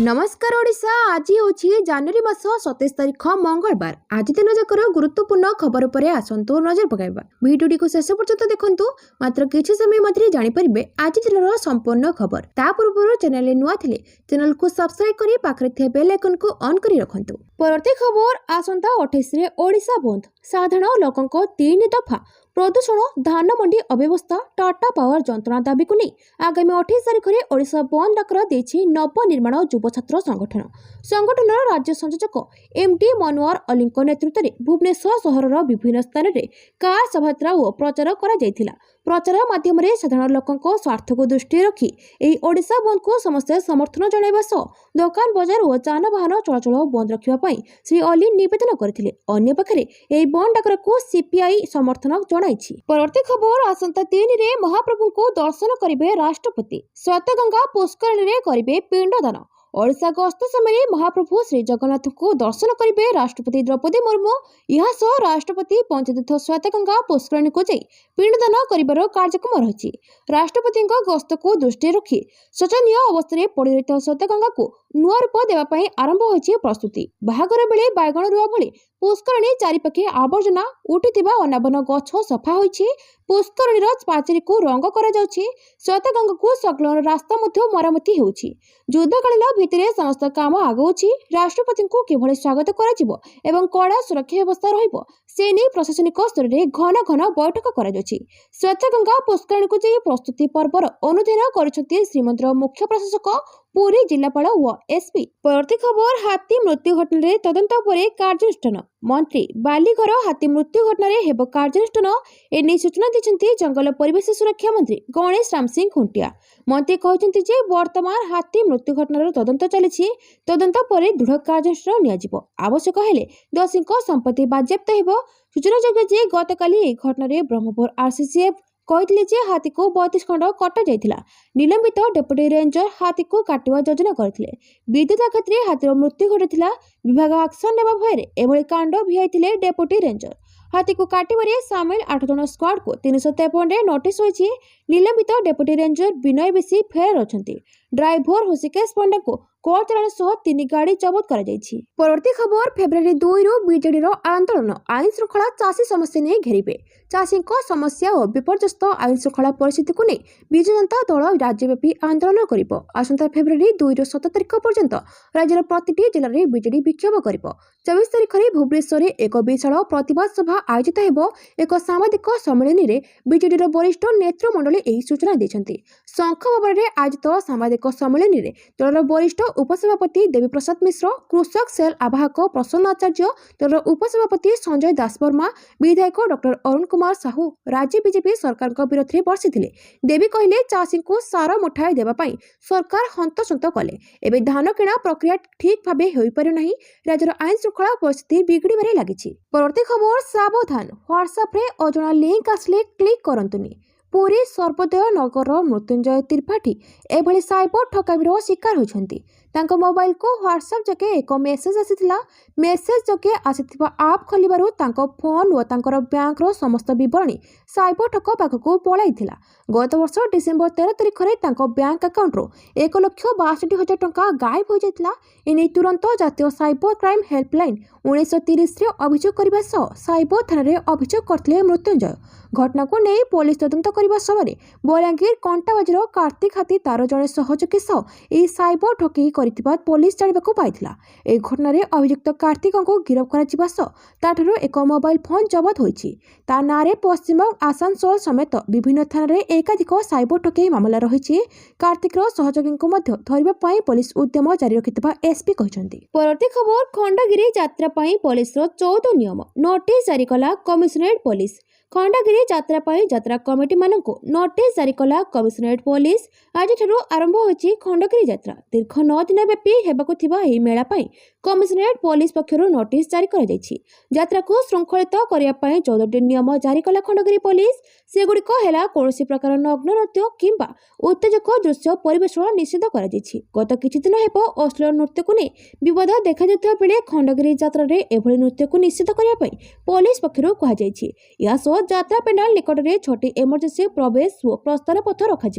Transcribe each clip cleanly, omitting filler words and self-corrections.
नमस्कार ओडिशा। आज हूँ जनवरी मास 27 तारिख मंगलवार। आज दिन जाकर गुरुत्वपूर्ण खबर पर आसतु नजर पकाइबा। भिडियोटी को शेष पर्यंत देखंतु। मात्र किछि समय मध्य जानिपारे आज दिन संपूर्ण खबर। ता पूर्व चैनल नुआ थिले चैनल को सब्सक्राइब करी पाखरे थे बेल आइकन को ऑन करी रखंतु। परवर्ती खबर आसंता 28 रे ओडिशा बंद। साधारण लोकंको 3 दफा प्रदूषण धान मंडी अव्यवस्था टाटा पावर जंत्रणा दाबी को नहीं आगामी 28 तारिख में ओडिशा बंद डाकर देछि नवनिर्माण युव छात्र संगठन राज्य संयोजक एमडी मनोहर अलीଙ୍କ नेतृत्व में भुवनेश्वर सहर विभिन्न स्थान में कार शोभायात्रा और प्रचार करा प्रचार माध्यम साधारण लोकों स्वार्थ को दृष्टि रखी एही ओडिशा बंद को समस्त समर्थन जणाइबा सह दुकान बजार और यानवाहन चलाचल बंद रखिबा श्री अली निवेदन करथिले। अन्य पक्षरे एही बंद डाकर को सीपीआई समर्थन जणाइछि। परवर्ती खबर आसंता 3 रे महाप्रभु को दर्शन करिवे राष्ट्रपति। श्वेतगंगा पुष्करणी रे करिवे पिंडदान। ओडिशा गस्त समय महाप्रभु श्री जगन्नाथ को दर्शन करेंगे राष्ट्रपति द्रौपदी मुर्मू। यह सह राष्ट्रपति पंचतीर्थ श्वेतगंगा पुष्करणी को जाई पिंडदान कर कार्यक्रम रही। राष्ट्रपति गस्त को दृष्टि रखी शोचनीय अवस्था पड़ रही श्वेतगंगा को नुआ रूप देवाई आरंभ होती प्रस्तुति। बाहागर बेले बैगण रुआ भली पुष्करणी चारिपाखे आवर्जना उठी अनाबन गछ सफा होती। पुष्करणीर पाचेरी को रंग करा श्वेतगंगा को संकलन रास्ता मरामती होउछि। युद्धकालीन भित्तिरे समस्त काम आगौछि। राष्ट्रपति को किभଳି स्वागत करा एवं कड़ा सुरक्षा व्यवस्था रहिबो से नहीं प्रशासनिक स्तर में घन घन बैठक करा श्वेतगंगा पुष्करणी को जाई प्रस्तुति पर्वर अनुधान करिसेंति श्रीमंदिर मुख्य प्रशासक पुरी जिलापाल व एसपी। परवर्ती खबर हाथी मृत्यु घटना तदंत पर कार्यानुष्ठान। मंत्री बालीघर हाथी मृत्यु घटना हेब कार्यानुष्ठान एने सूचना दी जंगल परिवेश सुरक्षा मंत्री गणेश राम सिंह खुंटिया। मंत्री कहते जे वर्तमान हाथी मृत्यु घटनार तदंत चली तदंत पर दृढ़ कार्यानुष्ठान नियाजिबो। आवश्यक हेले दोषी संपत्ति बाज्याप्त हेबो। सूचनायोग्य जे गतकाली घटना ब्रह्मपुर आरसीसीएफ कहते हाथी को 32 खंड कटा जाइथिला। निलंबित डेप्यूटी रेंजर हाथी को काटिवा योजना करथिले। विद्युत आघात रे हाथीर मृत्यु घटिथिला। विभाग एक्शन नेबा भୟରେ एभଳି कांड भियाइथिले डेप्यूटी रेंजर। हाथी को काटिबारे सामिल 8 जन स्क्वाड को 353 रे नोटिस होइछि। निलंबित डेप्यूटी रेंजर विनय बेसी फेरार अछंती। ड्राइवर ऋषिकेश पंडा को कोर्ट चालान सह 3 गाड़ी जब्त करा जाइछि। परवर्ती खबर फेब्रुआरी 2 रु बीजेडी आंदोलन आईन श्रृंखला चाषी समस्या नहीं घेरिबे। चाषी समस्या और विपर्यस्त आईन श्रृंखला परिस्थिति को नहीं विजु जनता दल राज्यव्यापी आंदोलन करिबो। आसंता फेब्रुआरी 2 रु 7 तारिख पर्यंत राज्यर प्रतिटी जिले में बीजेडी विक्षोभ करिबो। 24 तारिख में भुवनेश्वर एक विशाल प्रतिवाद सभा आयोजित हेबो। एक सामाजिक सम्मेलन में बीजेडी वरिष्ठ नेतृमंडली एही सूचना दैछन्ति। शंख भवन में आयोजित सामाजिक सम्मेलन में दलर वरिष्ठ उपसभापति देवी प्रसाद मिश्र, कृषक सेल आवाहक प्रसन्न आचार्य, दलर उपसभापति संजय दास वर्मा, विधायक डॉक्टर अरुण कुमार साहू राज्य बीजेपी सरकार विरोध में बर्षिथिले। देवी कहले चाषी को सार मुठाई देवाई सरकार हंतसंत कले। एबे धान किणा प्रक्रिया ठीक भाव हो पारे नहीं। राज्यर आईन श्रृंखला परिस्थिति बिगड़े लगी। परवर्ती खबर सावधान व्हाट्सएप रे अजणा लिंक आसले क्लिक करंतुनी। पुरी सर्वोदय नगर मृत्युंजय त्रिपाठी एभली साइबर ठकामीर शिकार होइछन्ति। तांको मोबाइल को व्हाट्सएप जके एक मेसेज आसीथिला। मेसेज जके आसीथिबा आप खोलिबारु तांको फोन और तांकर बैंक रो समस्त विवरणी साइबर ठक पाखकु पळाइथिला। गत वर्ष डिसेंबर 13 तारिख रे तांको बैंक अकाउंट रो 1,62,000 टंका गायब हो जाइथिला। एने तुरंत जातीय साइबर क्राइम हेल्पलाइन 1930 रे अभियोग करबा सह साइबर थाना रे अभियोग करथिले मृत्युंजय। घटना को नहीं पुलिस तदंत करबा समय बलांगीर कंटाबाजार कार्तिक हाथी तार जड़े सहयोगी सह यह साइबर ठकई करथिबा पुलिस जानिबाकु पाइथिला। ए घटना रे अभियुक्त कार्तिक को गिरफ्त कराजिबा सह ताठरो एक मोबाइल फोन जब्त होइछि। ता नारे पश्चिम आसानसोल समेत विभिन्न थाना रे एकाधिक साइबर ठकई मामला रहिछि। कार्तिक रो सहयोगी को मध्य धरिबा पई पुलिस उद्यम जारी रखितबा एसपी कहिसंती। परवर्ती खबर खंडगिरी यात्रा पई पुलिस रो 14 नियम नोटिस जारी कला कमिशनरेट पुलिस। खंडगिरी यात्रा पई यात्रा कमिटी मानक नोटिस जारी कला कमिशनरेट पुलिस। आज आरंभ होइछि खंडगिरी यात्रा। दीर्घ 9 दिन व्यापी हेबाकु थिबा एही मेला पई कमिशनरेट पुलिस पक्षरु नोटिस जारी करा जाइछि। यात्रा को श्रृंखलित करिया पई 14 नियम जारी कला खंडगिरी पुलिस। सेगुड़िक हेला कोनोसी प्रकार नग्न नृत्य किंबा उत्तेजक दृश्य परिवेषण निषेध करा जाइछि। गत किछि दिन हेबो अश्लील नृत्य को नै विवाद देखा जायता बेले खंडगिरी यात्रा रे एभली नृत्य को निषेध करिया पई पुलिस पक्षरु कहा जाइछि। या सो यात्रा पेंडाल निकट में छोटी इमरजेंसी प्रवेश और प्रस्थान पथ रखा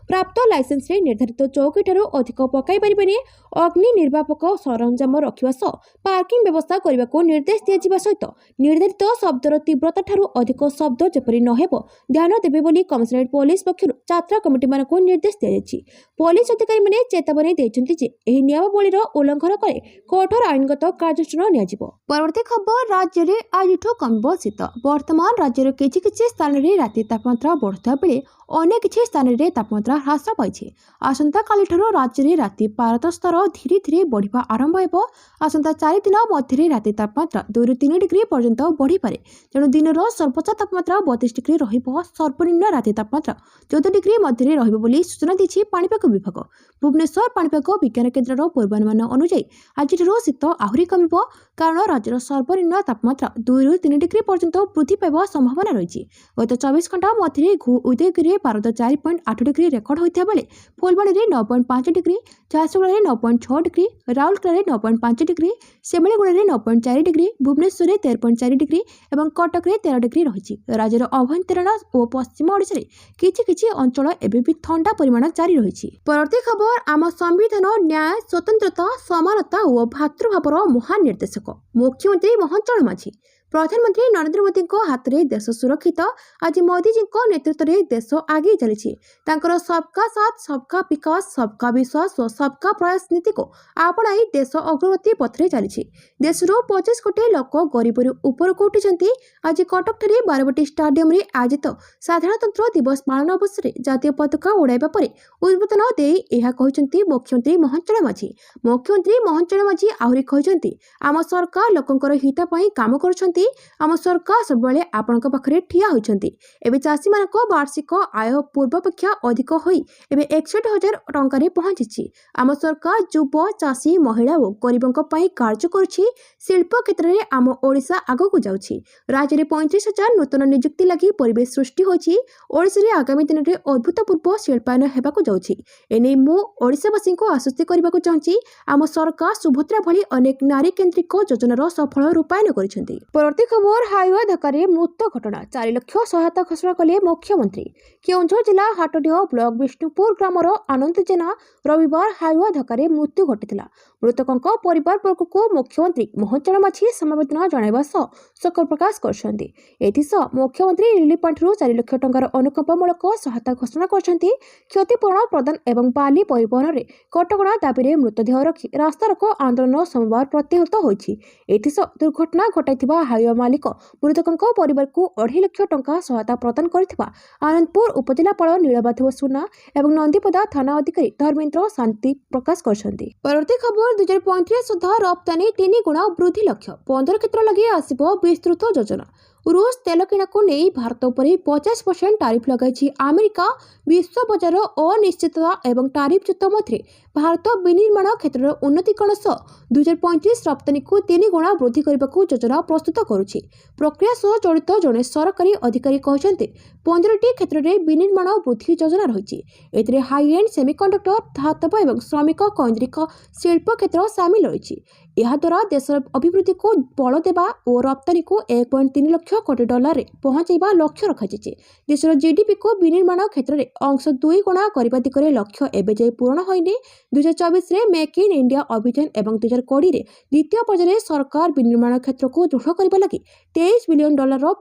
प्राप्त लाइसेंस रे निर्धारित चौकी ठारू अधिक पकाई पारिबेनी। ଅଗ୍ନି ନିର୍ବାପକ ସରଞ୍ଜାମ ରଖିବା ସହ ପାର୍କିଂ ବ୍ୟବସ୍ଥା କରିବାକୁ ନିର୍ଦ୍ଦେଶ ଦିଆଯିବା ସହିତ ନିର୍ଦ୍ଧାରିତ ଶବ୍ଦର ତୀବ୍ରତା ଠାରୁ ଅଧିକ ଶବ୍ଦ ଯେପରି ନ ହେବ ଧ୍ୟାନ ଦେବେ ବୋଲି କମିଶନରେଟ୍ ପୋଲିସ ପକ୍ଷରୁ ଯାତ୍ରା କମିଟିମାନଙ୍କୁ ନିର୍ଦ୍ଦେଶ ଦିଆଯାଇଛି। ପୋଲିସ ଅଧିକାରୀମାନେ ଚେତାବନୀ ଦେଇଛନ୍ତି ଯେ ଏହି ନିୟମାବଳୀର ଉଲ୍ଲଂଘନ କଲେ କଠୋର ଆଇନଗତ କାର୍ଯ୍ୟାନୁଷ୍ଠାନ ନିଆଯିବ। ପରବର୍ତ୍ତୀ ଖବର, ରାଜ୍ୟରେ ଆଜିଠୁ କମିବ ଶୀତ। ବର୍ତ୍ତମାନ ରାଜ୍ୟର କିଛି କିଛି ସ୍ଥାନରେ ରାତି ତାପମାତ୍ରା ବଢୁଥିବା ବେଳେ ଅନ୍ୟ କିଛି ସ୍ଥାନରେ ତାପମାତ୍ରା ହ୍ରାସ ପାଇଛି। ଆସନ୍ତାକାଲିଠାରୁ ରାଜ୍ୟରେ ରାତି ପାରଦ ସ୍ତର ଧୀରେ ଧୀରେ ବଢ଼ିବା ଆରମ୍ଭ ହେବ। ଆସନ୍ତା 4 ଦିନ ମଧ୍ୟରେ ରାତି ତାପମାତ୍ରା 2 ରୁ 3 ଡିଗ୍ରୀ ପର୍ଯ୍ୟନ୍ତ ବଢ଼ିପାରେ। ତେଣୁ ଦିନର ସର୍ବୋଚ୍ଚ ତାପମାତ୍ରା 32 ଡିଗ୍ରୀ ରହିବ। ସର୍ବନିମ୍ନ ରାତି ତାପମାତ୍ରା 14 ଡିଗ୍ରୀ ମଧ୍ୟରେ ରହିବ ବୋଲି ସୂଚନା ଦେଇଛି ପାଣିପାଗ ବିଭାଗ। ଭୁବନେଶ୍ୱର ପାଣିପାଗ ବିଜ୍ଞାନ କେନ୍ଦ୍ରର ପୂର୍ବାନୁମାନ ଅନୁଯାୟୀ ଆଜିଠାରୁ ଶୀତ ଆହୁରି କମିବ, କାରଣ ରାଜ୍ୟର ସର୍ବନିମ୍ନ ତାପମାତ୍ରା 2 ରୁ 3 ଡିଗ୍ରୀ ପର୍ଯ୍ୟନ୍ତ ବୃଦ୍ଧି ପାଇବା ସମ୍ଭାବନା ରହିଛି। ଗତ 24 ଘଣ୍ଟା ମଧ୍ୟରେ ଉଦୟଗିରିରେ ପାରଦ 4.8 ଡିଗ୍ରୀ ରେକର୍ଡ ହୋଇଥିବା ବେଳେ ଫୁଲବାଣୀରେ 9.5 ଡିଗ୍ରୀ, ଝାରସୁଗୁଡ଼ାରେ 9.6 ଡିଗ୍ରୀ, ରାଉରକେଲାରେ 9.5 ଡିଗ୍ରୀ, ସେମିଳିଗୁଡ଼ାରେ 9.4 ଡିଗ୍ରୀ, ଭୁବନେଶ୍ୱରରେ 13.4 ଡିଗ୍ରୀ ଏବଂ କଟକରେ 13 ଡିଗ୍ରୀ ରହିଛି। ରାଜ୍ୟର ଅଭ୍ୟନ୍ତରୀଣ ଓ ପଶ୍ଚିମ ଓଡ଼ିଶାରେ କିଛି କିଛି ଅଞ୍ଚଳ ଏବେ ବି ଥଣ୍ଡା ପରିମାଣ ଜାରି ରହିଛି। ପରବର୍ତ୍ତୀ ଖବର, ଆମ ସମ୍ବିଧାନ ନ୍ୟାୟ, ସ୍ୱତନ୍ତ୍ରତା, ସମାନତା ଓ ଭାତୃଭାବର ମହାନ ନିର୍ଦ୍ଦେଶକ ମୁଖ୍ୟମନ୍ତ୍ରୀ ମୋହନ ଚରଣ ମାଝୀ। ପ୍ରଧାନମନ୍ତ୍ରୀ ନରେନ୍ଦ୍ର ମୋଦିଙ୍କ ହାତରେ ଦେଶ ସୁରକ୍ଷିତ। ଆଜି ମୋଦିଜୀଙ୍କ ନେତୃତ୍ୱରେ ଦେଶ ଆଗେଇ ଚାଲିଛି। ତାଙ୍କର ସବକା ସାଥ, ସବକା ବିକାଶ, ସବକା ବିଶ୍ୱାସ ଓ ସବକା ପ୍ରୟାସ ନୀତିକୁ ଆପଣାଇ ଦେଶ ଅଗ୍ରଗତି ପଥରେ ଚାଲିଛି। ଦେଶରୁ 25 କୋଟି ଲୋକ ଗରିବରୁ ଉପରକୁ ଉଠିଛନ୍ତି। ଆଜି କଟକଠାରେ ବାରବାଟୀ ଷ୍ଟାଡିୟମରେ ଆୟୋଜିତ ସାଧାରଣତନ୍ତ୍ର ଦିବସ ପାଳନ ଅବସରରେ ଜାତୀୟ ପତାକା ଉଡ଼ାଇବା ପରେ ଉଦ୍ବୋଧନ ଦେଇ ଏହା କହିଛନ୍ତି ମୁଖ୍ୟମନ୍ତ୍ରୀ ମୋହନ ଚରଣ ମାଝୀ। ମୁଖ୍ୟମନ୍ତ୍ରୀ ମୋହନ ଚରଣ ମାଝୀ ଆହୁରି କହିଛନ୍ତି, ଆମ ସରକାର ଲୋକଙ୍କର ହିତ ପାଇଁ କାମ କରୁଛନ୍ତି। ଆମ ସରକାର ସବୁବେଳେ ଆପଣଙ୍କ ପାଖରେ ଠିଆ ହୋଇଛନ୍ତି। ଏବେ ଚାଷୀମାନଙ୍କ ବାର୍ଷିକ ଆୟ ପୂର୍ବାପେକ୍ଷା ଅଧିକ ହୋଇ ଏବେ 61,000 ଟଙ୍କାରେ ପହଞ୍ଚିଛି। ଆମ ସରକାର ଯୁବ, ଚାଷୀ, ମହିଳା ଓ ଗରିବଙ୍କ ପାଇଁ କାର୍ଯ୍ୟ କରୁଛି। ଶିଳ୍ପ କ୍ଷେତ୍ରରେ ଆମ ଓଡ଼ିଶା ଆଗକୁ ଯାଉଛି। ରାଜ୍ୟରେ 35,000 ନୂତନ ନିଯୁକ୍ତି ଲାଗି ପରିବେଶ ସୃଷ୍ଟି ହୋଇଛି। ଓଡ଼ିଶାରେ ଆଗାମୀ ଦିନରେ ଅଭୂତପୂର୍ବ ଶିଳ୍ପାୟନ ହେବାକୁ ଯାଉଛି। ଏନେଇ ମୁଁ ଓଡ଼ିଶାବାସୀଙ୍କୁ ଆଶ୍ୱସ୍ତ କରିବାକୁ ଚାହୁଁଛି, ଆମ ସରକାର ସୁଭଦ୍ରା ଭଳି ଅନେକ ନାରୀ କେନ୍ଦ୍ରିକ ଯୋଜନାର ସଫଳ ରୂପାୟନ କରିଛନ୍ତି। ପରବର୍ତ୍ତୀ ଖବର, ହାଇୱେ ଧକ୍କାରେ ମୃତ୍ୟୁ ଘଟଣା। 4 ଲକ୍ଷ ସହାୟତା ଘୋଷଣା କଲେ ମୁଖ୍ୟମନ୍ତ୍ରୀ। କେଉଁଝର ଜିଲ୍ଲା ହାଟଡିହ ବ୍ଲକ ବିଷ୍ଣୁପୁର ଗ୍ରାମର ଆନନ୍ଦ ଜେନା ରବିବାର ହାଇୱେ ଧକ୍କାରେ ମୃତ୍ୟୁ ଘଟିଥିଲା। ମୃତକଙ୍କ ପରିବାରବର୍ଗକୁ ମୁଖ୍ୟମନ୍ତ୍ରୀ ମୋହନ ଚରଣ ମାଝୀ ସମବେଦନା ଜଣାଇବା ସହ ଶୋକ ପ୍ରକାଶ କରିଛନ୍ତି। ଏଥିସହ ମୁଖ୍ୟମନ୍ତ୍ରୀ ରିଲିଫ ପାଣ୍ଠିରୁ 4 ଲକ୍ଷ ଟଙ୍କାର ଅନୁକମ୍ପାମୂଳକ ସହାୟତା ଘୋଷଣା କରିଛନ୍ତି। କ୍ଷତିପୂରଣ ପ୍ରଦାନ ଏବଂ ବାଲି ପରିବହନରେ କଟକଣା ଦାବିରେ ମୃତଦେହ ରଖି ରାସ୍ତାରୋକ ଆନ୍ଦୋଳନ ସୋମବାର ପ୍ରତ୍ୟାହୃତ ହୋଇଛି। ଏଥିସହ ଦୁର୍ଘଟଣା ଘଟାଇଥିବା ହାଇୱେ ମାଲିକ ମୃତକଙ୍କ ପରିବାରକୁ 2.5 ଲକ୍ଷ ଟଙ୍କା ସହାୟତା ପ୍ରଦାନ କରିଥିବା ଆନନ୍ଦପୁର ଉପଜିଲ୍ଲାପାଳ ନୀଳମାଧବ ସୁନା ଏବଂ ନନ୍ଦିପଦା ଥାନା ଅଧିକାରୀ ଧର୍ମେନ୍ଦ୍ର ଶାନ୍ତି ପ୍ରକାଶ କରିଛନ୍ତି। ପରବର୍ତ୍ତୀ ଖବର, 2035 ସୁଦ୍ଧା ରପ୍ତାନୀ 3 ଗୁଣ ବୃଦ୍ଧି ଲକ୍ଷ୍ୟ। 15 କ୍ଷେତ୍ର ଲାଗି ଆସିବ ବିସ୍ତୃତ ଯୋଜନା। ରୁଷ ତେଲ କିଣାକୁ ନେଇ ଭାରତ ଉପରେ 50% ଟାରିଫ ଲଗାଇଛି ଆମେରିକା। ବିଶ୍ୱ ବଜାର ଅନିଶ୍ଚିତତା ଏବଂ ଟାରିଫ ଯୁଦ୍ଧ ମଧ୍ୟରେ ଭାରତ ବିନିର୍ମାଣ କ୍ଷେତ୍ରର ଉନ୍ନତିକରଣ ସହ 2035 ରପ୍ତାନୀକୁ 3 ଗୁଣା ବୃଦ୍ଧି କରିବାକୁ ଯୋଜନା ପ୍ରସ୍ତୁତ କରୁଛି। ପ୍ରକ୍ରିୟା ସହ ଜଡ଼ିତ ଜଣେ ସରକାରୀ ଅଧିକାରୀ କହିଛନ୍ତି, 15ଟି କ୍ଷେତ୍ରରେ ବିନିର୍ମାଣ ବୃଦ୍ଧି ଯୋଜନା ରହିଛି। ଏଥିରେ ହାଇଏଣ୍ଡ ସେମିକଣ୍ଡକ୍ଟର, ଧାତବ ଏବଂ ଶ୍ରମିକ କୈନ୍ଦ୍ରିକ ଶିଳ୍ପ କ୍ଷେତ୍ର ସାମିଲ ରହିଛି। ଏହାଦ୍ୱାରା ଦେଶର ଅଭିବୃଦ୍ଧିକୁ ବଳ ଦେବା ଓ ରପ୍ତାନୀକୁ 1.3 ଲକ୍ଷ କୋଟି ଡଲାରରେ ପହଞ୍ଚାଇବା ଲକ୍ଷ୍ୟ ରଖାଯାଇଛି। ଦେଶର ଜିଡିପିକୁ ବିନିର୍ମାଣ କ୍ଷେତ୍ରରେ ଅଂଶ 2 ଗୁଣା କରିବା ଦିଗରେ ଲକ୍ଷ୍ୟ ଏବେ ଯାଏ ପୂରଣ ହୋଇନି। 2024ରେ ମେକ୍ ଇନ୍ ଇଣ୍ଡିଆ ଅଭିଯାନ ଏବଂ 2020ରେ ଦ୍ୱିତୀୟ ପର୍ଯ୍ୟାୟରେ ସରକାର ବିନିର୍ମାଣ କ୍ଷେତ୍ରକୁ ଦୃଢ଼ କରିବା ଲାଗି $23 ବିଲିୟନ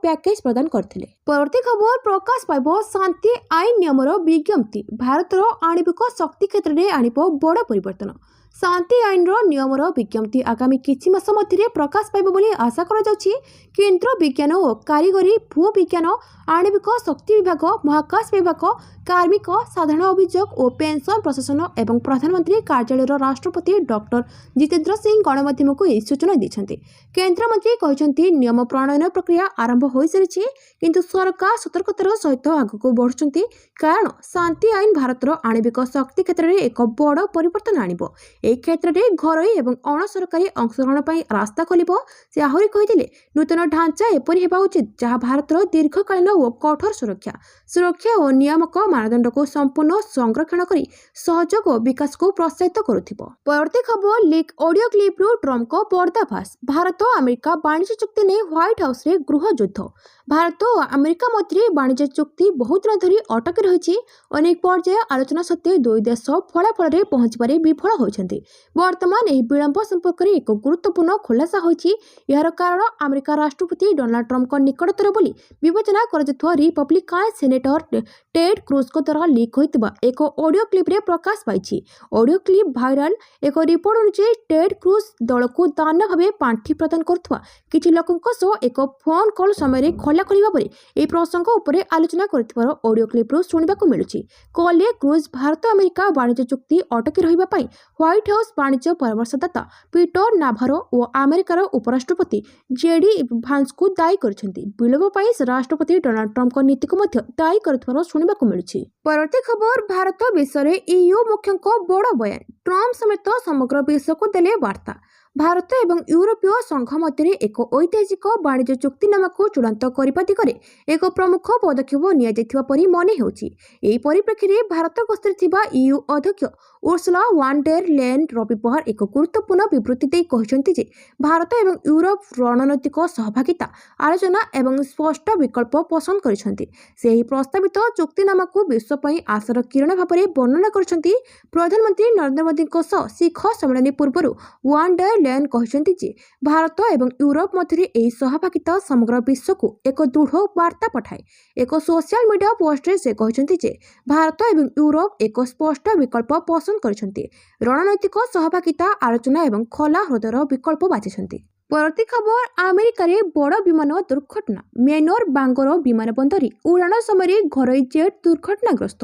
ପ୍ୟାକେଜ ପ୍ରଦାନ କରିଥିଲେ। ପରବର୍ତ୍ତୀ ଖବର, ପ୍ରକାଶ ପାଇବ ଶାନ୍ତି ଆଇନ ନିୟମର ବିଜ୍ଞପ୍ତି। ଭାରତର ଆଣବିକ ଶକ୍ତି କ୍ଷେତ୍ରରେ ଆଣିବ ବଡ଼ ପରିବର୍ତ୍ତନ। ଶାନ୍ତି ଆଇନର ନିୟମର ବିଜ୍ଞପ୍ତି ଆଗାମୀ କିଛି ମାସ ମଧ୍ୟରେ ପ୍ରକାଶ ପାଇବ ବୋଲି ଆଶା କରାଯାଉଛି। କେନ୍ଦ୍ର ବିଜ୍ଞାନ ଓ କାରିଗରୀ, ଭୂବିଜ୍ଞାନ, ଆଣବିକ ଶକ୍ତି ବିଭାଗ, ମହାକାଶ ବିଭାଗ, କାର୍ମିକ, ସାଧାରଣ ଅଭିଯୋଗ ଓ ପେନ୍ସନ ପ୍ରଶାସନ ଏବଂ ପ୍ରଧାନମନ୍ତ୍ରୀ କାର୍ଯ୍ୟାଳୟର ରାଷ୍ଟ୍ରପତି ଡକ୍ଟର ଜିତେନ୍ଦ୍ର ସିଂ ଗଣମାଧ୍ୟମକୁ ଏହି ସୂଚନା ଦେଇଛନ୍ତି। କେନ୍ଦ୍ରମନ୍ତ୍ରୀ କହିଛନ୍ତି, ନିୟମ ପ୍ରଣୟନ ପ୍ରକ୍ରିୟା ଆରମ୍ଭ ହୋଇସାରିଛି, କିନ୍ତୁ ସରକାର ସତର୍କତାର ସହିତ ଆଗକୁ ବଢ଼ୁଛନ୍ତି, କାରଣ ଶାନ୍ତି ଆଇନ ଭାରତର ଆଣବିକ ଶକ୍ତି କ୍ଷେତ୍ରରେ ଏକ ବଡ଼ ପରିବର୍ତ୍ତନ ଆଣିବ। ଏହି କ୍ଷେତ୍ରରେ ଘରୋଇ ଏବଂ ଅଣସରକାରୀ ଅଂଶଗ୍ରହଣ ପାଇଁ ରାସ୍ତା ଖୋଲିବ। ସେ ଆହୁରି କହିଥିଲେ, ନୂତନ ଢାଞ୍ଚା ଏପରି ହେବା ଉଚିତ ଯାହା ଭାରତର ଦୀର୍ଘକାଳୀନ ଓ କଠୋର ସୁରକ୍ଷା ଓ ନିୟାମକ ମାନଦଣ୍ଡକୁ ସମ୍ପୂର୍ଣ୍ଣ ସଂରକ୍ଷଣ କରି ସହଯୋଗ ଓ ବିକାଶକୁ ପ୍ରୋତ୍ସାହିତ କରୁଥିବ। ପରବର୍ତ୍ତୀ ଖବର, ଲିକ୍ ଅଡିଓ କ୍ଲିପ୍ରୁ ଟ୍ରମ୍ପଙ୍କ ପର୍ଦ୍ଦାଫାଶ। ଭାରତ ଆମେରିକା ବାଣିଜ୍ୟ ଚୁକ୍ତି ନେଇ ହ୍ୱାଇଟ୍ ହାଉସରେ ଗୃହ ଯୁଦ୍ଧ। ଭାରତ ଓ ଆମେରିକା ମଧ୍ୟରେ ବାଣିଜ୍ୟ ଚୁକ୍ତି ବହୁତ ଦିନ ଧରି ଅଟକି ରହିଛି। ଅନେକ ପର୍ଯ୍ୟାୟ ଆଲୋଚନା ସତ୍ତ୍ୱେ ଦୁଇ ଦେଶ ଫଳାଫଳରେ ପହଞ୍ଚିବାରେ ବିଫଳ ହୋଇଛନ୍ତି। ବର୍ତ୍ତମାନ ଏହି ବିଳମ୍ବ ସମ୍ପର୍କରେ ଏକ ଗୁରୁତ୍ୱପୂର୍ଣ୍ଣ ଖୁଲାସା ହୋଇଛି। ଏହାର କାରଣ ଆମେରିକା ରାଷ୍ଟ୍ରପତି ଡୋନାଲ୍ଡ ଟ୍ରମ୍ପଙ୍କ ନିକଟତର ବୋଲି ବିବେଚନା କରାଯାଉଥିବା ରିପବ୍ଲିକାନ ସେନେଟର ଟେଡ୍ କ୍ରୁଜଙ୍କ ଦ୍ୱାରା ଲିକ୍ ହୋଇଥିବା ଏକ ଅଡିଓ କ୍ଲିପ୍ରେ ପ୍ରକାଶ ପାଇଛି। Audio clip viral. ଏକ ରିପୋର୍ଟ ଅନୁଯାୟୀ ଟେଡ୍ କ୍ରୁଜ ଦଳକୁ ଦାନ ଭାବେ ପାଣ୍ଠି ପ୍ରଦାନ କରୁଥିବା କିଛି ଲୋକଙ୍କ ସହ ଏକ ଫୋନ୍ କଲ୍ ସମୟରେ ଖୋଲାଖୋଲି ଭାବରେ ଏହି ପ୍ରସଙ୍ଗ ଉପରେ ଆଲୋଚନା କରିଥିବାର ଅଡିଓ କ୍ଲିପ୍ରୁ ଶୁଣିବାକୁ ମିଳୁଛି। କଲ୍ରେ କ୍ରୁଜ ଭାରତ ଆମେରିକା ବାଣିଜ୍ୟ ଚୁକ୍ତି ଅଟକି ରହିବା ପାଇଁ ହ୍ୱାଇଟ୍ ହାଉସ୍ ବାଣିଜ୍ୟ ପରାମର୍ଶଦାତା ପିଟର ନାଭାରୋ ଓ ଆମେରିକାର ଉପରାଷ୍ଟ୍ରପତି ଜେଡି ଭାନ୍ସଙ୍କୁ ଦାୟୀ କରିଛନ୍ତି। ବିଳମ୍ବ ପାଇଁ ସେ ରାଷ୍ଟ୍ରପତି ଡୋନାଲ୍ଡ ଟ୍ରମ୍ପଙ୍କ ନୀତିକୁ ମଧ୍ୟ ଦାୟୀ କରୁଥିବାର ଶୁଣିବାକୁ ମିଳୁଛି। ପରବର୍ତ୍ତୀ ଖବର, ଭାରତ ବିଷୟରେ ଇୟୁ ମୁଖ୍ୟଙ୍କ ବଡ଼ ବୟାନ। ଟ୍ରମ୍ପ ସମେତ ସମଗ୍ର ବିଶ୍ୱକୁ ଦେଲେ ବାର୍ତ୍ତା। ଭାରତ ଏବଂ ୟୁରୋପୀୟ ସଂଘ ମଧ୍ୟରେ ଏକ ଐତିହାସିକ ବାଣିଜ୍ୟ ଚୁକ୍ତିନାମାକୁ ଚୂଡ଼ାନ୍ତ କରିବା ଦିଗରେ ଏକ ପ୍ରମୁଖ ପଦକ୍ଷେପ ନିଆଯାଇଥିବା ପରି ମନେ ହେଉଛି। ଏହି ପରିପ୍ରେକ୍ଷୀରେ ଭାରତ ଗସ୍ତରେ ଥିବା ଇୟୁ ଅଧ୍ୟକ୍ଷ ଉର୍ସୁଲା ୱାନ୍ ଡେର୍ ଲେନ୍ ରବିବାର ଏକ ଗୁରୁତ୍ୱପୂର୍ଣ୍ଣ ବିବୃତ୍ତି ଦେଇ କହିଛନ୍ତି ଯେ ଭାରତ ଏବଂ ୟୁରୋପ ରଣନୈତିକ ସହଭାଗିତା ଆଲୋଚନା ଏବଂ ସ୍ପଷ୍ଟ ବିକଳ୍ପ ପସନ୍ଦ କରିଛନ୍ତି। ସେ ଏହି ପ୍ରସ୍ତାବିତ ଚୁକ୍ତିନାମାକୁ ବିଶ୍ୱ ପାଇଁ ଆଶାର କିରଣ ଭାବରେ ବର୍ଣ୍ଣନା କରିଛନ୍ତି। ପ୍ରଧାନମନ୍ତ୍ରୀ ନରେନ୍ଦ୍ର ମୋଦିଙ୍କ ସହ ଶିଖର ସମ୍ମିଳନୀ ପୂର୍ବରୁ ୱାନ୍ ଡେର୍ ଲେନ୍ କହିଛନ୍ତି ଯେ ଭାରତ ଏବଂ ୟୁରୋପ ମଧ୍ୟରେ ଏହି ସହଭାଗିତା ସମଗ୍ର ବିଶ୍ୱକୁ ଏକ ଦୃଢ଼ ବାର୍ତ୍ତା ପଠାଏ। ଏକ ସୋସିଆଲ ମିଡିଆ ପୋଷ୍ଟରେ ସେ କହିଛନ୍ତି ଯେ ଭାରତ ଏବଂ ୟୁରୋପ ଏକ ସ୍ପଷ୍ଟ ବିକଳ୍ପ ପସନ୍ଦ କରିଛନ୍ତି, ରଣନୈତିକ ସହଭାଗିତା ଆଲୋଚନା ଏବଂ ଖୋଲା ହୃଦୟର ବିକଳ୍ପ ବାଛିଛନ୍ତି। ପରବର୍ତ୍ତୀ ଖବର, ଆମେରିକାରେ ବଡ଼ ବିମାନ ଦୁର୍ଘଟଣା। ମେନୋର ବାଙ୍ଗୋର ବିମାନ ବନ୍ଦରରେ ଉଡ଼ାଣ ସମୟରେ ଘରୋଇ ଜେଟ୍ ଦୁର୍ଘଟଣାଗ୍ରସ୍ତ।